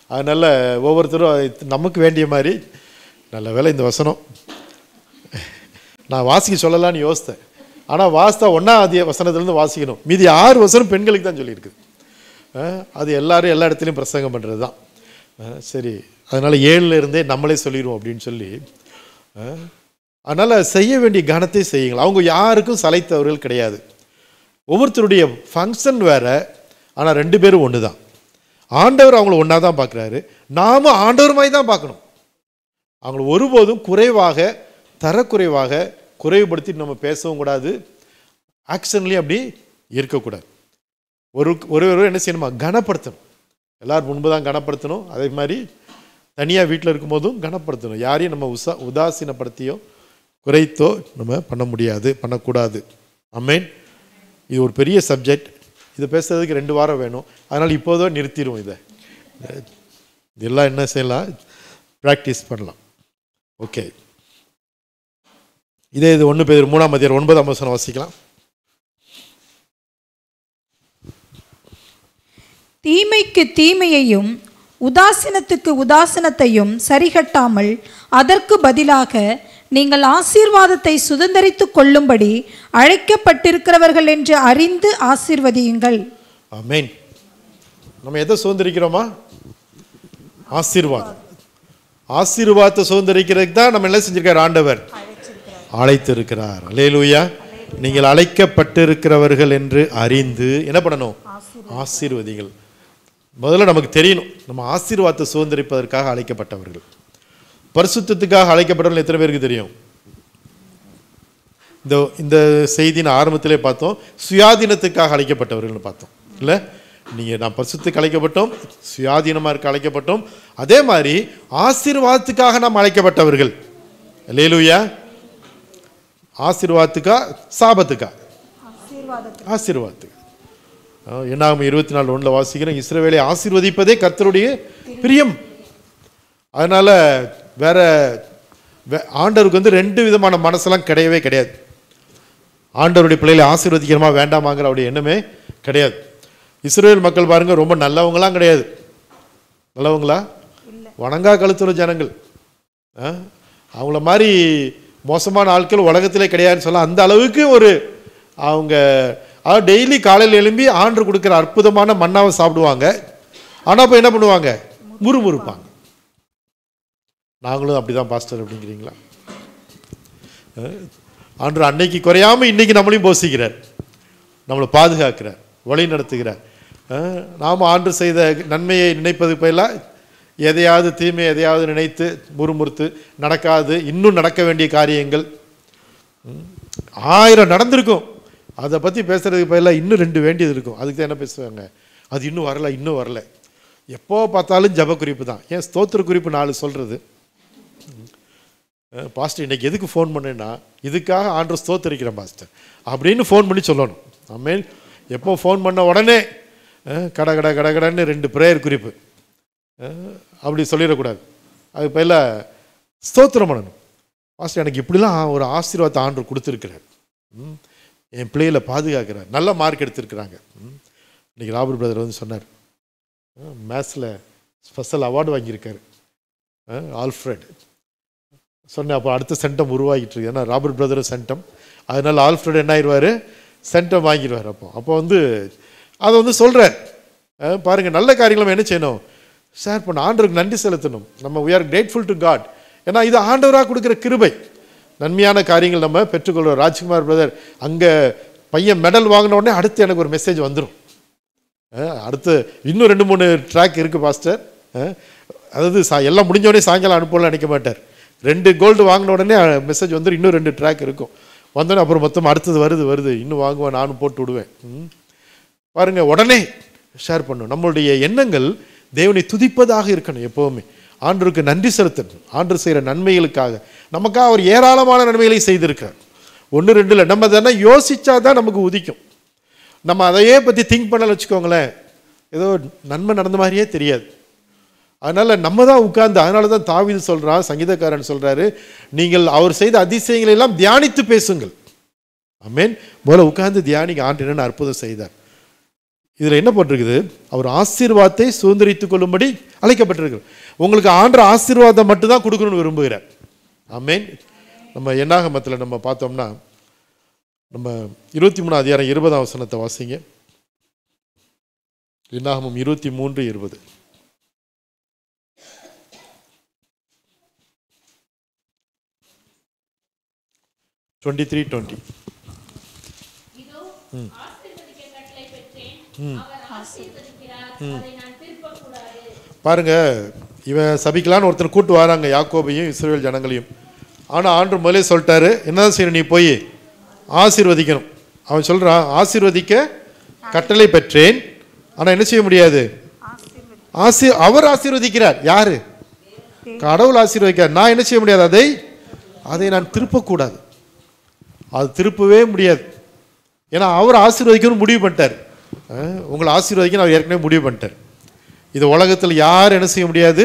அதனால் ஒவ்வொருத்தரும் நமக்கு வேண்டிய மாதிரி. நல்ல வேலை இந்த வசனம் நான் வாசிக்க சொல்லலான்னு யோசித்தேன். ஆனால் வாசித்தா 1ஆம் வசனத்துலேருந்து வாசிக்கணும். மீதி 6 வசனம் பெண்களுக்கு தான் சொல்லியிருக்குது. அது எல்லாரும் எல்லா இடத்துலையும் பிரசங்கம் பண்ணுறது தான். சரி, அதனால் 7லேருந்தே நம்மளே சொல்லிடுவோம் அப்படின்னு சொல்லி. அதனால் செய்ய வேண்டிய கனத்தை செய்யுங்கள். அவங்க யாருக்கும் சளைத்தவர்கள் கிடையாது. ஒவ்வொருத்தருடைய ஃபங்க்ஷன் வேறு, ஆனால் 2 பேரும் ஒன்று தான். ஆண்டவர் அவங்கள ஒன்றா தான் பார்க்குறாரு. நாம் ஆண்டவர் மாதிரி தான் பார்க்கணும். அவங்கள ஒருபோதும் குறைவாக தரக்குறைவாக குறைவுபடுத்தி நம்ம பேசவும் கூடாது. ஆக்ஷன்லேயும் அப்படி இருக்கக்கூடாது. ஒரு என்ன செய்யணுமா? கனப்படுத்தணும். எல்லோரும் முன்பு தான் கனப்படுத்தணும். அதே மாதிரி தனியாக வீட்டில் இருக்கும்போதும் கனப்படுத்தணும். யாரையும் நம்ம உதாசீனப்படுத்தியோ குறைத்தோ நம்ம பண்ண முடியாது, பண்ணக்கூடாது. ஆமென். இது ஒரு பெரிய சப்ஜெக்ட். இதை பேசுறதுக்கு 2 வாரம் வேணும். அதனால் இப்போதோ நிறுத்திடுவோம். இதெல்லாம் என்ன செய்யலாம்? ப்ராக்டிஸ் பண்ணலாம். ஓகே, இது 1 பேதுரு 3ஆம் அதிகாரம் 9ஆம் வசனம் வாசிக்கலாம். தீமைக்கு தீமையையும் உதாசீனத்துக்கு உதாசீனத்தையும் சரிகட்டாமல் அதற்கு பதிலாக நீங்கள் ஆசீர்வாதத்தை சுதந்தரித்துக் கொள்ளும்படி அழைக்கப்பட்டிருக்கிறவர்கள் என்று அறிந்து ஆசீர்வதியுங்கள். ஆமென். நம்ம எதை சுதந்தரிக்கிறோமா? ஆசீர்வாதம். ஆசீர்வாதத்தை சுதந்தரிக்கிறதுக்கு தான் நம்ம என்ன செஞ்சிருக்கார்? ஆண்டவர் அழைத்திருக்கிறார். அல்லேலூயா. நீங்கள் அழைக்கப்பட்டிருக்கிறவர்கள் என்று அறிந்து என்ன பண்ணணும்? ஆசீர்வதிகள். முதல்ல நமக்கு தெரியணும், நம்ம ஆசீர்வாதத்தை சுதந்திரிப்பதற்காக அழைக்கப்பட்டவர்கள். பரிசுத்தத்துக்காக அழைக்கப்பட்டவர்கள் எத்தனை பேருக்கு தெரியும்? இந்த செய்தியின் ஆரம்பத்திலே பார்த்தோம், சுயாதீனத்துக்காக அழைக்கப்பட்டவர்கள்னு பார்த்தோம். இல்லை, நான் பரிசுத்துக்கு அழைக்கப்பட்டோம், சுயாதீனமாக இருக்க அழைக்கப்பட்டோம். அதே மாதிரி ஆசீர்வாதத்துக்காக நாம் அழைக்கப்பட்டவர்கள். அல்லேலூயா. ஆசீர்வாதத்துக்கா சாபத்துக்கா? ஆசீர்வாதத்துக்கு. என்னாகும் 24:1 வாசிக்கிறோம், இஸ்ரவேலை ஆசீர்வதிப்பதே கர்த்தருடைய பிரியம். அதனால் வேற ஆண்டவருக்கு 2 விதமான மனசெல்லாம் கிடையவே கிடையாது. ஆண்டவருடைய பிள்ளைகளை ஆசீர்வதிக்கிறமா வேண்டாமாங்கிற அவருடைய எண்ணமே கிடையாது. இஸ்ரவேல் மக்கள் பாருங்க, ரொம்ப நல்லவங்களாம் கிடையாது. நல்லவங்களா? வணங்கா கழுத்துற ஜனங்கள். அவங்கள மாதிரி மோசமான ஆட்கள் உலகத்திலே கிடையாதுன்னு சொல்ல அந்த அளவுக்கு அவங்க டெய்லி காலையில் எழும்பி ஆண்டு கொடுக்குற அற்புதமான மன்னாவை சாப்பிடுவாங்க. ஆனால் இப்போ என்ன பண்ணுவாங்க? முறுமுறுப்பாங்க. நாங்களும் அப்படிதான் பாஸ்டர் அப்படிங்கிறீங்களா? ஆண்டு அன்னைக்கு குறையாமல் இன்னைக்கு நம்மளையும் போசிக்கிறார், நம்மளை பாதுகாக்கிறார், வழி நடத்துகிறார். நாம் ஆண்டு செய்த நன்மையை நினைப்பது போல எதையாவது தீமை எதையாவது நினைத்து முறுமுறுத்து நடக்காது. இன்னும் நடக்க வேண்டிய காரியங்கள் 1000 நடந்திருக்கும். அதை பற்றி பேசுறதுக்கு பதிலாக இன்னும் 2 வேண்டியது இருக்கும். அதுக்கு தான் என்ன பேசுவாங்க? அது இன்னும் வரல, இன்னும் வரல. எப்போ பார்த்தாலும் ஜப குறிப்பு தான். ஏன் ஸ்தோத்திர குறிப்பு 4 சொல்கிறது? பாஸ்டர் இன்னைக்கு எதுக்கு ஃபோன் பண்ணேன்னா, இதுக்காக ஆண்டவர் ஸ்தோத்தரிக்கிறேன் பாஸ்டர் அப்படின்னு ஃபோன் பண்ணி சொல்லணும். ஆமென். எப்போ ஃபோன் பண்ண உடனே கடன்னு 2 ப்ரேயர் குறிப்பு அப்படி சொல்லிடக்கூடாது. அதுக்கு பதிலாக ஸ்தோத்திரம் பண்ணணும். பாஸ்டர் எனக்கு இப்படிலாம் ஒரு ஆசீர்வாதத்தை ஆண்டவர் கொடுத்துருக்கிறார், என் பிள்ளைகளை பாதுகாக்கிறார், நல்ல மார்க் எடுத்திருக்கிறாங்க. இன்றைக்கி ராபர்ட் பிரதர் சொன்னார், மேத்ஸில் ஸ்பெஷல் அவார்டு வாங்கியிருக்காரு ஆல்ஃப்ரெட். சொன்னேன். அப்போ அடுத்த சென்டம் உருவாகிட்டு இருக்கு. ஏன்னா ராபர்ட் பிரதரும் சென்டம், அதனால் ஆல்ஃப்ரெட் என்ன ஆயிடுவார்? சென்டம் வாங்கிடுவார். அப்போ அதை சொல்கிறார். பாருங்கள், நல்ல காரியங்களை நம்ம என்ன செய்யணும்? ஷேர் பண்ண, ஆண்டவருக்கு நன்றி செலுத்தணும். நம்ம we are grateful to God. ஏன்னா இது ஆண்டவராக கொடுக்குற கிருபை. நன்மையான காரியங்கள் நம்ம பெற்றுக்கொள்வோம். ராஜ்குமார் பிரதர் அங்கே பையன் மெடல் வாங்கின உடனே அடுத்து எனக்கு ஒரு மெசேஜ் வந்துடும். அடுத்து இன்னும் 2-3 ட்ராக் இருக்குது பாஸ்டர். அதாவது எல்லாம் முடிஞ்சோடனே சாயங்காலம் அனுப்பலாம் நினைக்க மாட்டார். 2 கோல்டு வாங்கின உடனே மெசேஜ் வந்துடும், இன்னும் 2 ட்ராக் இருக்கும். வந்தோடனே அப்புறம் மொத்தம் அடுத்தது வருது இன்னும் வாங்குவேன், நானும் போட்டு விடுவேன். பாருங்கள், உடனே ஷேர் பண்ணும். நம்மளுடைய எண்ணங்கள் தேவனை துதிப்பதாக இருக்கணும் எப்போவுமே. ஆண்டவருக்கு நன்றி செலுத்தணும். ஆண்டவர் செய்கிற நன்மைகளுக்காக நமக்காக அவர் ஏராளமான நன்மைகளை செய்திருக்கிறார். 1 2 இல்லை, நம்ம தானே யோசிச்சா தான் நமக்கு உதிக்கும். நம்ம அதையே பற்றி திங்க் பண்ணல வச்சுக்கோங்களேன், ஏதோ நன்மை நடந்த மாதிரியே தெரியாது. அதனால் நம்ம தான் உட்கார்ந்து, அதனால தான் தாவீது சொல்கிறான், சங்கீதக்காரன் சொல்கிறாரு, நீங்கள் அவர் செய்த அதிசயங்களை எல்லாம் தியானித்து பேசுங்கள். ஆமென். முதல்ல உட்கார்ந்து தியானிங்க, ஆண்டு என்னென்ன அற்புதம் செய்தார். இதில் என்ன போட்டிருக்குது, அவர் ஆசீர்வாதத்தை சுதந்திரித்துக் கொள்ளும்படி அழைக்கப்பட்டிருக்கு. உங்களுக்கு ஆண்ட ஆசீர்வாதம் மட்டும்தான் கொடுக்கணும்னு விரும்புகிறார். ஆமென். நம்ம என்னாகமத்தில் நம்ம பார்த்தோம்னா, நம்ம 23 அதிகாரம் 20 வசனத்தை வாசிங்க. என்னாகமம் 23:20. 23:20. பாருங்க, இவன் சபிக்கலான்னு ஒருத்தர் கூட்டு வராங்க, யாக்கோபையும் இஸ்ரவேல் ஜனங்களையும். ஆனால் ஆண்டவர் முதலே சொல்லிட்டாரு, என்னதான் செய்யணும், நீ போய் ஆசீர்வதிக்கணும். அவன் சொல்கிறான், ஆசீர்வதிக்க கட்டளை பெற்றேன், ஆனால் என்ன செய்ய முடியாது. அவர் ஆசீர்வதிக்கிறார். யாரு? கடவுள் ஆசீர்வதிக்கிறார். நான் என்ன செய்ய முடியாது, அதை நான் திருப்பக்கூடாது. அது திருப்பவே முடியாது. ஏன்னா அவர் ஆசீர்வதிக்கணும்னு முடிவு பண்ணிட்டார். உங்களை ஆசீர்வதிக்கணும் அவர் ஏற்கனவே முடிவு பண்ணிட்டார். இது உலகத்தில் யாரும் என்ன செய்ய முடியாது,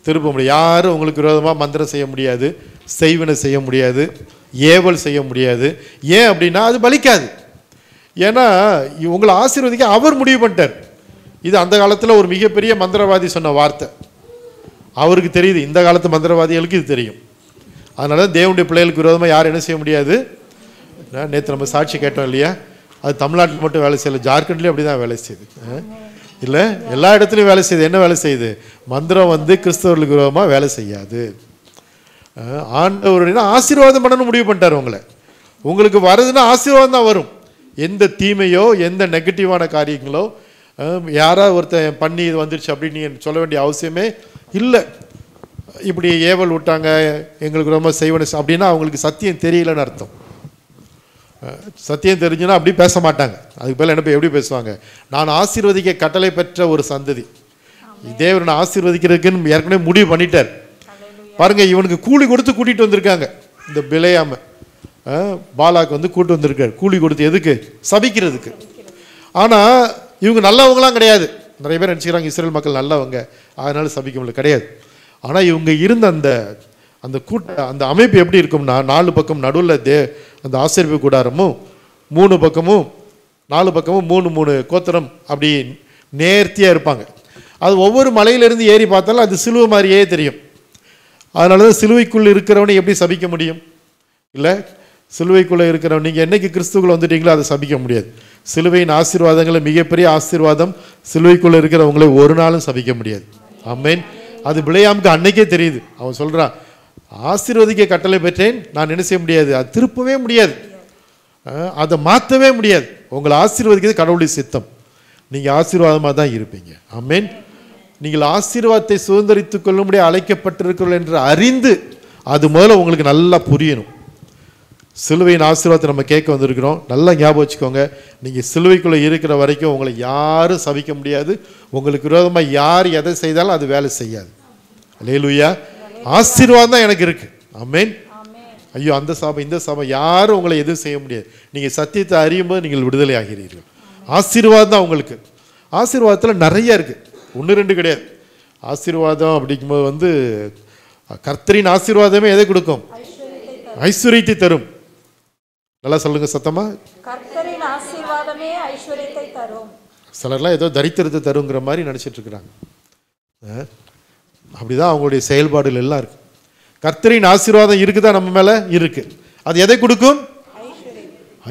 திருப்ப முடியாது. யாரும் உங்களுக்கு விரோதமாக மந்திரம் செய்ய முடியாது, செய்வினை செய்ய முடியாது, ஏவல் செய்ய முடியாது. ஏன் அப்படின்னா அது பலிக்காது. ஏன்னா உங்களை ஆசீர்வதிக்க அவர் முடிவு பண்ணிட்டார். இது அந்த காலத்தில் ஒரு மிகப்பெரிய மந்திரவாதி சொன்ன வார்த்தை. அவருக்கு தெரியுது, இந்த காலத்து மந்திரவாதிகளுக்கு இது தெரியும். அதனால தான் தேவனுடைய பிள்ளைகளுக்கு விரோதமாக யாரும் என்ன செய்ய முடியாது. நேற்று நம்ம சாட்சி கேட்டோம் இல்லையா, அது தமிழ்நாட்டில் மட்டும் வேலை செய்யலை, ஜார்க்கண்ட்லேயும் அப்படி தான் வேலை செய்யுது. இல்லை, எல்லா இடத்துலையும் வேலை செய்யுது. என்ன வேலை செய்யுது? மந்திரம் கிறிஸ்தவர்களுக்கு விரோதமாக வேலை செய்யாது. ஆண்டவர் ஆசீர்வாதம் பண்ணணும்னு முடிவு பண்ணிட்டார். உங்களுக்கு வருதுன்னா ஆசீர்வாதம் தான் வரும். எந்த தீமையோ எந்த நெகட்டிவான காரியங்களோ யாராவது ஒருத்தன் பண்ணி இது வந்துருச்சு அப்படின்னு நீங்கள் சொல்ல வேண்டிய அவசியமே இல்லை. இப்படி ஏவல் விட்டாங்க, எங்களுக்கு ரொம்ப செய்வன அப்படின்னா அவங்களுக்கு சத்தியம் தெரியலன்னு அர்த்தம். சத்தியம் தெரிஞ்சுன்னா அப்படி பேச மாட்டாங்க. அதுக்கு பேர் என்ன எப்படி பேசுவாங்க, நான் ஆசீர்வதிக்க கட்டளை பெற்ற ஒரு சந்ததி, தேவனை ஆசீர்வதிக்கிறதுக்குன்னு ஏற்கனவே முடிவு பண்ணிட்டார். பாருங்க, இவனுக்கு கூலி கொடுத்து கூட்டிகிட்டு வந்திருக்காங்க. இந்த பிழையாம பாலாக்கு கூட்டு வந்திருக்காரு கூலி கொடுத்து. எதுக்கு? சபிக்கிறதுக்கு. ஆனால் இவங்க நல்லவங்களாம் கிடையாது. நிறைய பேர் நினச்சிக்கிறாங்க இஸ்ரேல் மக்கள் நல்லவங்க, அதனால சபிக்க முடியல. கிடையாது. ஆனால் இவங்க இருந்த அந்த அந்த அமைப்பு எப்படி இருக்கும்னா, 4 பக்கம் நடுவில் அந்த ஆசரிப்பு கூடாரமும் 3 பக்கமும் 4 பக்கமும் 3 கோத்திரம் அப்படி நேர்த்தியாக இருப்பாங்க. அது ஒவ்வொரு மலையிலிருந்து ஏறி பார்த்தாலும் அது சிலுவை மாதிரியே தெரியும். அதனால தான் சிலுவைக்குள்ளே இருக்கிறவனை எப்படி சபிக்க முடியும்? இல்லை, சிலுவைக்குள்ளே இருக்கிறவன், நீங்கள் என்னைக்கு கிறிஸ்துக்குள்ளே வந்துட்டீங்களோ அதை சபிக்க முடியாது. சிலுவையின் ஆசீர்வாதங்களை மிகப்பெரிய ஆசீர்வாதம், சிலுவைக்குள்ளே இருக்கிறவங்களை ஒரு நாளும் சபிக்க முடியாது. ஆமென். அது பிழையாமுக்கு அன்னைக்கே தெரியுது. அவன் சொல்கிறான், ஆசீர்வதிக்க கட்டளை பெற்றேன், நான் என்ன செய்ய முடியாது, அது திருப்பவே முடியாது, அதை மாற்றவே முடியாது. உங்களை ஆசீர்வதிக்கிறது கடவுளுடைய சித்தம். நீங்கள் ஆசீர்வாதமாக தான் இருப்பீங்க. ஆமென். நீங்கள் ஆசீர்வாதத்தை சுதந்திரித்துக் கொள்ளும்படி அழைக்கப்பட்டிருக்கிறீர்கள் என்று அறிந்து அது முதல்ல உங்களுக்கு நல்லா புரியணும். சிலுவையின் ஆசீர்வாதத்தை நம்ம கேட்க வந்திருக்கிறோம். நல்லா ஞாபகம் வச்சுக்கோங்க, நீங்கள் சிலுவைக்குள்ளே இருக்கிற வரைக்கும் உங்களை யாரும் சபிக்க முடியாது. உங்களுக்கு விரோதமாக யார் எதை செய்தாலும் அது வேலை செய்யாது. அல்லேலூயா. ஆசீர்வாதம் தான் எனக்கு இருக்கு. ஆமென். ஐயோ அந்த சாபம் இந்த சாபம் யாரும் உங்களை எதுவும் செய்ய முடியாது. நீங்கள் சத்தியத்தை அறியும் போது நீங்கள் விடுதலை ஆகிறீர்கள். ஆசீர்வாதம் தான் உங்களுக்கு. ஆசீர்வாதத்தில் நிறைய இருக்குது, 1 2 கிடையாது. ஆசீர்வாதம் அப்படிங்கும்போது கர்த்தரின் ஆசீர்வாதமே எதை கொடுக்கும்? ஐஸ்வர்யத்தை தரும். நல்லா சொல்லுங்க சத்தமா. கர்த்தரின் ஆசீர்வாதமே ஐஸ்வர்யத்தை தரும். சிலர்லாம் ஏதோ தரித்திரத்தை தருங்கிற மாதிரி நினச்சிட்டு இருக்கிறாங்க. அப்படிதான் அவங்களுடைய செயல்பாடுகள் எல்லாம் இருக்கு. கர்த்தரின் ஆசீர்வாதம் இருக்குதா நம்ம மேலே? இருக்கு. அது எதை கொடுக்கும்?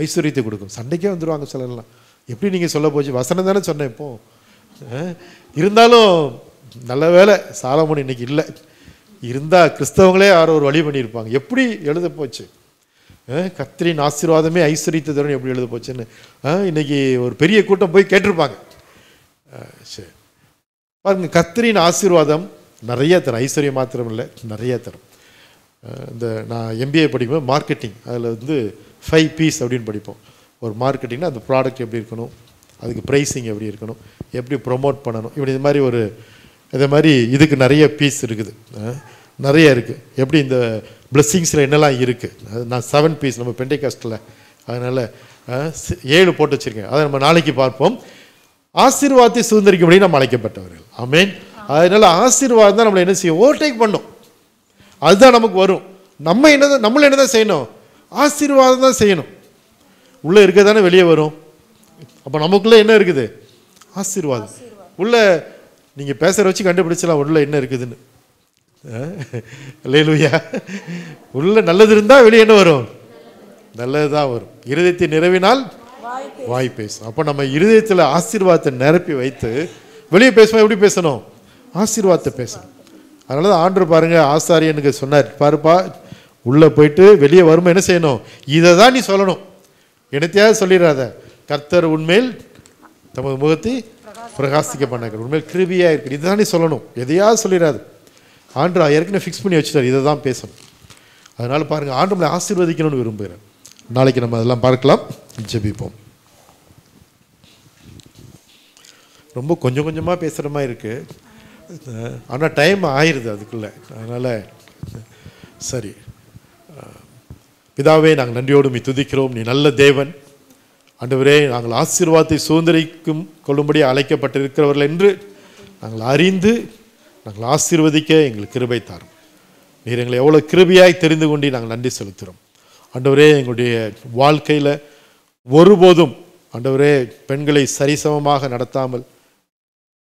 ஐஸ்வர்யத்தை கொடுக்கும். சண்டைக்கே வந்துடுவாங்க சிலர்லாம். எப்படி நீங்கள் சொல்ல போச்சு, வசனம் தானே சொன்னேன். இப்போ இருந்தாலும் நல்ல வேலை சாலமோன் இன்னைக்கு இல்லை. இருந்தால் கிறிஸ்தவங்களே யாரோ ஒரு வழி பண்ணியிருப்பாங்க. எப்படி எழுத போச்சு, கர்த்தரின் ஆசீர்வாதமே ஐஸ்வர்யத்தை தரும் எப்படி எழுத போச்சுன்னு இன்னைக்கு ஒரு பெரிய கூட்டம் போய் கேட்டிருப்பாங்க. சரி பாருங்க, கர்த்தரின் ஆசீர்வாதம் நிறைய தரும். ஐஸ்வர்யம் மாத்திரம் இல்லை, நிறைய தரும். இந்த நான் MBA படிக்கும்போது மார்க்கெட்டிங், அதில் 5 P's அப்படின்னு படிப்போம். ஒரு மார்க்கெட்டிங்னா அந்த ப்ராடக்ட் எப்படி இருக்கணும், அதுக்கு ப்ரைஸிங் எப்படி இருக்கணும், எப்படி ப்ரொமோட் பண்ணணும், இப்படி இது மாதிரி ஒரு அதே மாதிரி இதுக்கு நிறைய பீஸ் இருக்குது, நிறைய இருக்குது. எப்படி இந்த பிளெஸ்ஸிங்ஸில் என்னெல்லாம் இருக்குது, நான் 7 பீஸ் நம்ம பெண்டேகாஸ்டில், அதனால் 7 போட்டு வச்சுருக்கேன். அதை நம்ம நாளைக்கு பார்ப்போம். ஆசீர்வாதத்தை சுதந்திரிக்கும்படி நம்ம அழைக்கப்பட்டவர்கள். ஆமென். அதனால் ஆசீர்வாதம் தான் நம்மளை என்ன செய்யும், ஓவர்டேக் பண்ணும். அதுதான் நமக்கு வரும். நம்மள என்ன தான் செய்யணும், ஆசீர்வாதம் தான் செய்யணும். உள்ளே இருக்க தானே வெளியே வரும். அப்போ நமக்குள்ளே என்ன இருக்குது, ஆசீர்வாதம். உள்ள நீங்கள் பேசுகிற வச்சு கண்டுபிடிச்சலாம் உள்ள என்ன இருக்குதுன்னு. அல்லேலூயா. உள்ள நல்லது இருந்தால் வெளியே என்ன வரும், நல்லது தான் வரும். இருதயத்தை நிரவினால் வாய் பேசும். அப்போ நம்ம இருதயத்தில் ஆசீர்வாதத்தை நிரப்பி வைத்து வெளியே பேசுவோம். எப்படி பேசணும், ஆசீர்வாதத்தை பேசணும். அதனால தான் ஆண்டவர் பாருங்க, ஆசாரியனுக்கு சொன்னார், பாருப்பா உள்ளே போயிட்டு வெளியே வரும்போது என்ன செய்யணும், இதை தான் நீ சொல்லணும், என்னத்தையாவது சொல்லிடாத. கர்த்தர் உண்மையில் தமது முகத்தை பிரகாசிக்க பண்ணாங்க, உண்மையில் கிருபியாக இருக்கு, இதுதான் நீ சொல்லணும், எதையாவது சொல்லிடாது. ஆண்டவர் ஏற்கனவே ஃபிக்ஸ் பண்ணி வச்சுட்டார், இதை தான் பேசணும். அதனால் பாருங்கள், ஆண்டவர் நம்மளை ஆசீர்வதிக்கணும்னு விரும்புகிறேன். நாளைக்கு நம்ம அதெல்லாம் பார்க்கலாம். ஜெபிப்போம். ரொம்ப கொஞ்சம் கொஞ்சமாக பேசுகிற மாதிரி இருக்குது, ஆனால் டைம் ஆயிடுது அதுக்குள்ளே. அதனால் சரி. பிதாவே, நாங்கள் நன்றியோடு துதிக்கிறோம். நீ நல்ல தேவன். ஆண்டவரே, நாங்கள் ஆசீர்வாதத்தை சுதந்திரிக்கும் கொள்ளும்படி அழைக்கப்பட்டிருக்கிறவர்கள் என்று நாங்கள் அறிந்து நாங்கள் ஆசீர்வதிக்க எங்களுக்கு கிருபை தாரும். நீர் எங்களை எவ்வளோ கிருபையாய் தெரிந்து கொண்டு நாங்கள் நன்றி செலுத்துகிறோம். ஆண்டவரே, எங்களுடைய வாழ்க்கையில் ஒருபோதும் ஆண்டவரே பெண்களை சரிசமமாக நடத்தாமல்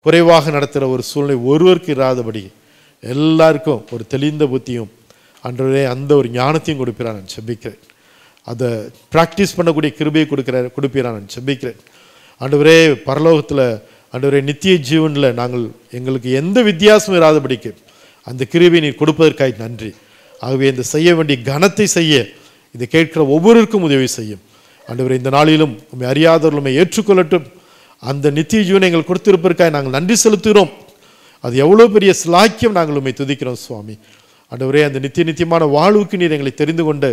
குறைவாக நடத்துகிற ஒரு சூழ்நிலை ஒருவருக்கு இராதபடி எல்லாருக்கும் ஒரு தெளிந்த புத்தியும் ஆண்டவரே அந்த ஒரு ஞானத்தையும் கொடுப்பிறான் நான் செபிக்கிறேன். அதை ப்ராக்டிஸ் பண்ணக்கூடிய கிருபையை கொடுப்பிறான் நான் செபிக்கிறேன். ஆண்டவரே, பரலோகத்தில் ஆண்டவரே நித்திய ஜீவனில் நாங்கள் எங்களுக்கு எந்த வித்தியாசமும் இராதபடிக்கு அந்த கிருபையை நீர் கொடுப்பதற்காக நன்றி. ஆகவே இந்த செய்ய வேண்டிய கனத்தை செய்ய இதை கேட்கிற ஒவ்வொருவருக்கும் உதவி செய்யும். ஆண்டவரே, இந்த நாளிலும் உண்மை அறியாதவர்கள் உண்மை ஏற்றுக்கொள்ளட்டும். அந்த நித்திய ஜீவனை எங்கள் கொடுத்திருப்பதற்காக நாங்கள் நன்றி செலுத்துகிறோம். அது எவ்வளோ பெரிய ஸ்லாக்கியம். நாங்கள் உண்மை துதிக்கிறோம் சுவாமி. ஆண்டவரே, அந்த நித்தியமான வாழ்வுக்கு நீர் எங்களை தெரிந்து கொண்ட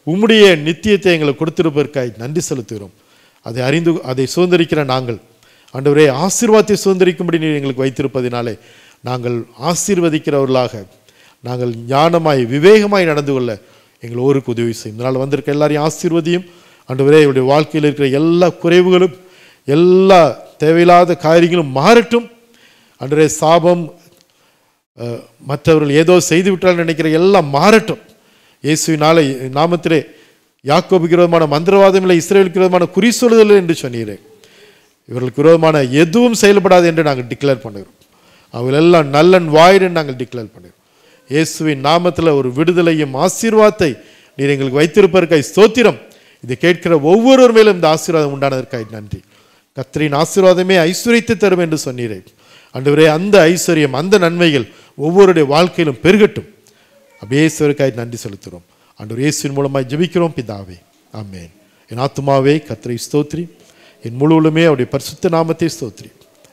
உம்முடைய நித்தியத்தை எங்களுக்கு கொடுத்திருப்பதற்காக நன்றி செலுத்துகிறோம். அதை சுதந்திரிக்கிற நாங்கள் ஆண்டவரே ஆசீர்வாதத்தை சுதந்திரிக்கும்படி நீர் எங்களுக்கு வைத்திருப்பதினாலே நாங்கள் ஆசீர்வதிக்கிறவர்களாக நாங்கள் ஞானமாய் விவேகமாய் நடந்து கொள்ள எங்கள் ஒருக்கு உதவி செய்யும். இதனால் வந்திருக்க எல்லாரையும் ஆசீர்வதியும். ஆண்டவரே, இவருடைய வாழ்க்கையில் இருக்கிற எல்லா குறைவுகளும் எல்லா தேவையில்லாத காரியங்களும் மாறட்டும். ஆண்டவரே, சாபம் மற்றவர்கள் ஏதோ செய்து விட்டால் நினைக்கிற எல்லாம் மாறட்டும். இயேசுவினாலே நாமத்திலே யாக்கோபுக்கு விரோதமான மந்திரவாதம் இல்லை, இஸ்ரவேலுக்கு விரோதமான குறி சொல்லுதல் என்று சொன்னீரே. இவர்களுக்கு விரோதமான எதுவும் செயல்படாது என்று நாங்கள் டிக்ளேர் பண்ணுகிறோம். அவங்களெல்லாம் நல்லன் வாய்டு நாங்கள் டிக்ளேர் பண்ணுகிறோம். இயேசுவின் நாமத்தில் ஒரு விடுதலையும் ஆசீர்வாதத்தை நீர் எங்களுக்கு வைத்திருப்பதற்காய் ஸ்தோத்திரம். இதை கேட்கிற ஒவ்வொருவர் மேலும் இந்த ஆசீர்வாதம் உண்டானதற்காக நன்றி. கர்த்தரின் ஆசீர்வாதமே ஐஸ்வரியத்தை தரும் என்று சொன்னீரே. ஆண்டவரே, அந்த ஐஸ்வர்யம் அந்த நன்மைகள் ஒவ்வொருடைய வாழ்க்கையிலும் பெருகட்டும். அப்படியே இயேசுவுக்காக நன்றி செலுத்துகிறோம். ஆண்டவர் இயேசுவின் மூலமாக ஜெபிக்கிறோம் பிதாவே, ஆமென். என் ஆத்துமாவே கர்த்தரை ஸ்தோத்திரி, என் முழுவதுமே அவருடைய பரிசுத்த நாமத்தை ஸ்தோத்திரி.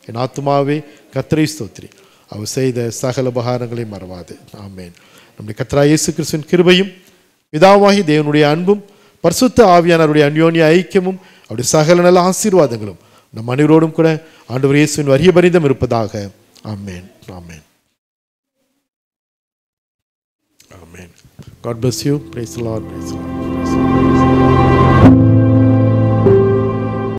என் ஆத்துமாவே கர்த்தரை ஸ்தோத்திரி, அவர் செய்த சகல உபகாரங்களை மறவாது. ஆமென். நம்முடைய கர்த்தராகிய இயேசு கிறிஸ்துவின் கிருபையும் பிதாவாகி தேவனுடைய அன்பும் பரிசுத்த ஆவியானவருடைய அந்யோன்ய ஐக்கியமும் அவருடைய சகல நல்ல ஆசீர்வாதங்களும் நம் அனைவரோடும் கூட ஆண்டவர் இயேசுவின் வரிய பரிதம் இருப்பதாக. ஆமென். ஆமென். ஆமென். God bless you. Praise the Lord. Praise the Lord. Praise the Lord.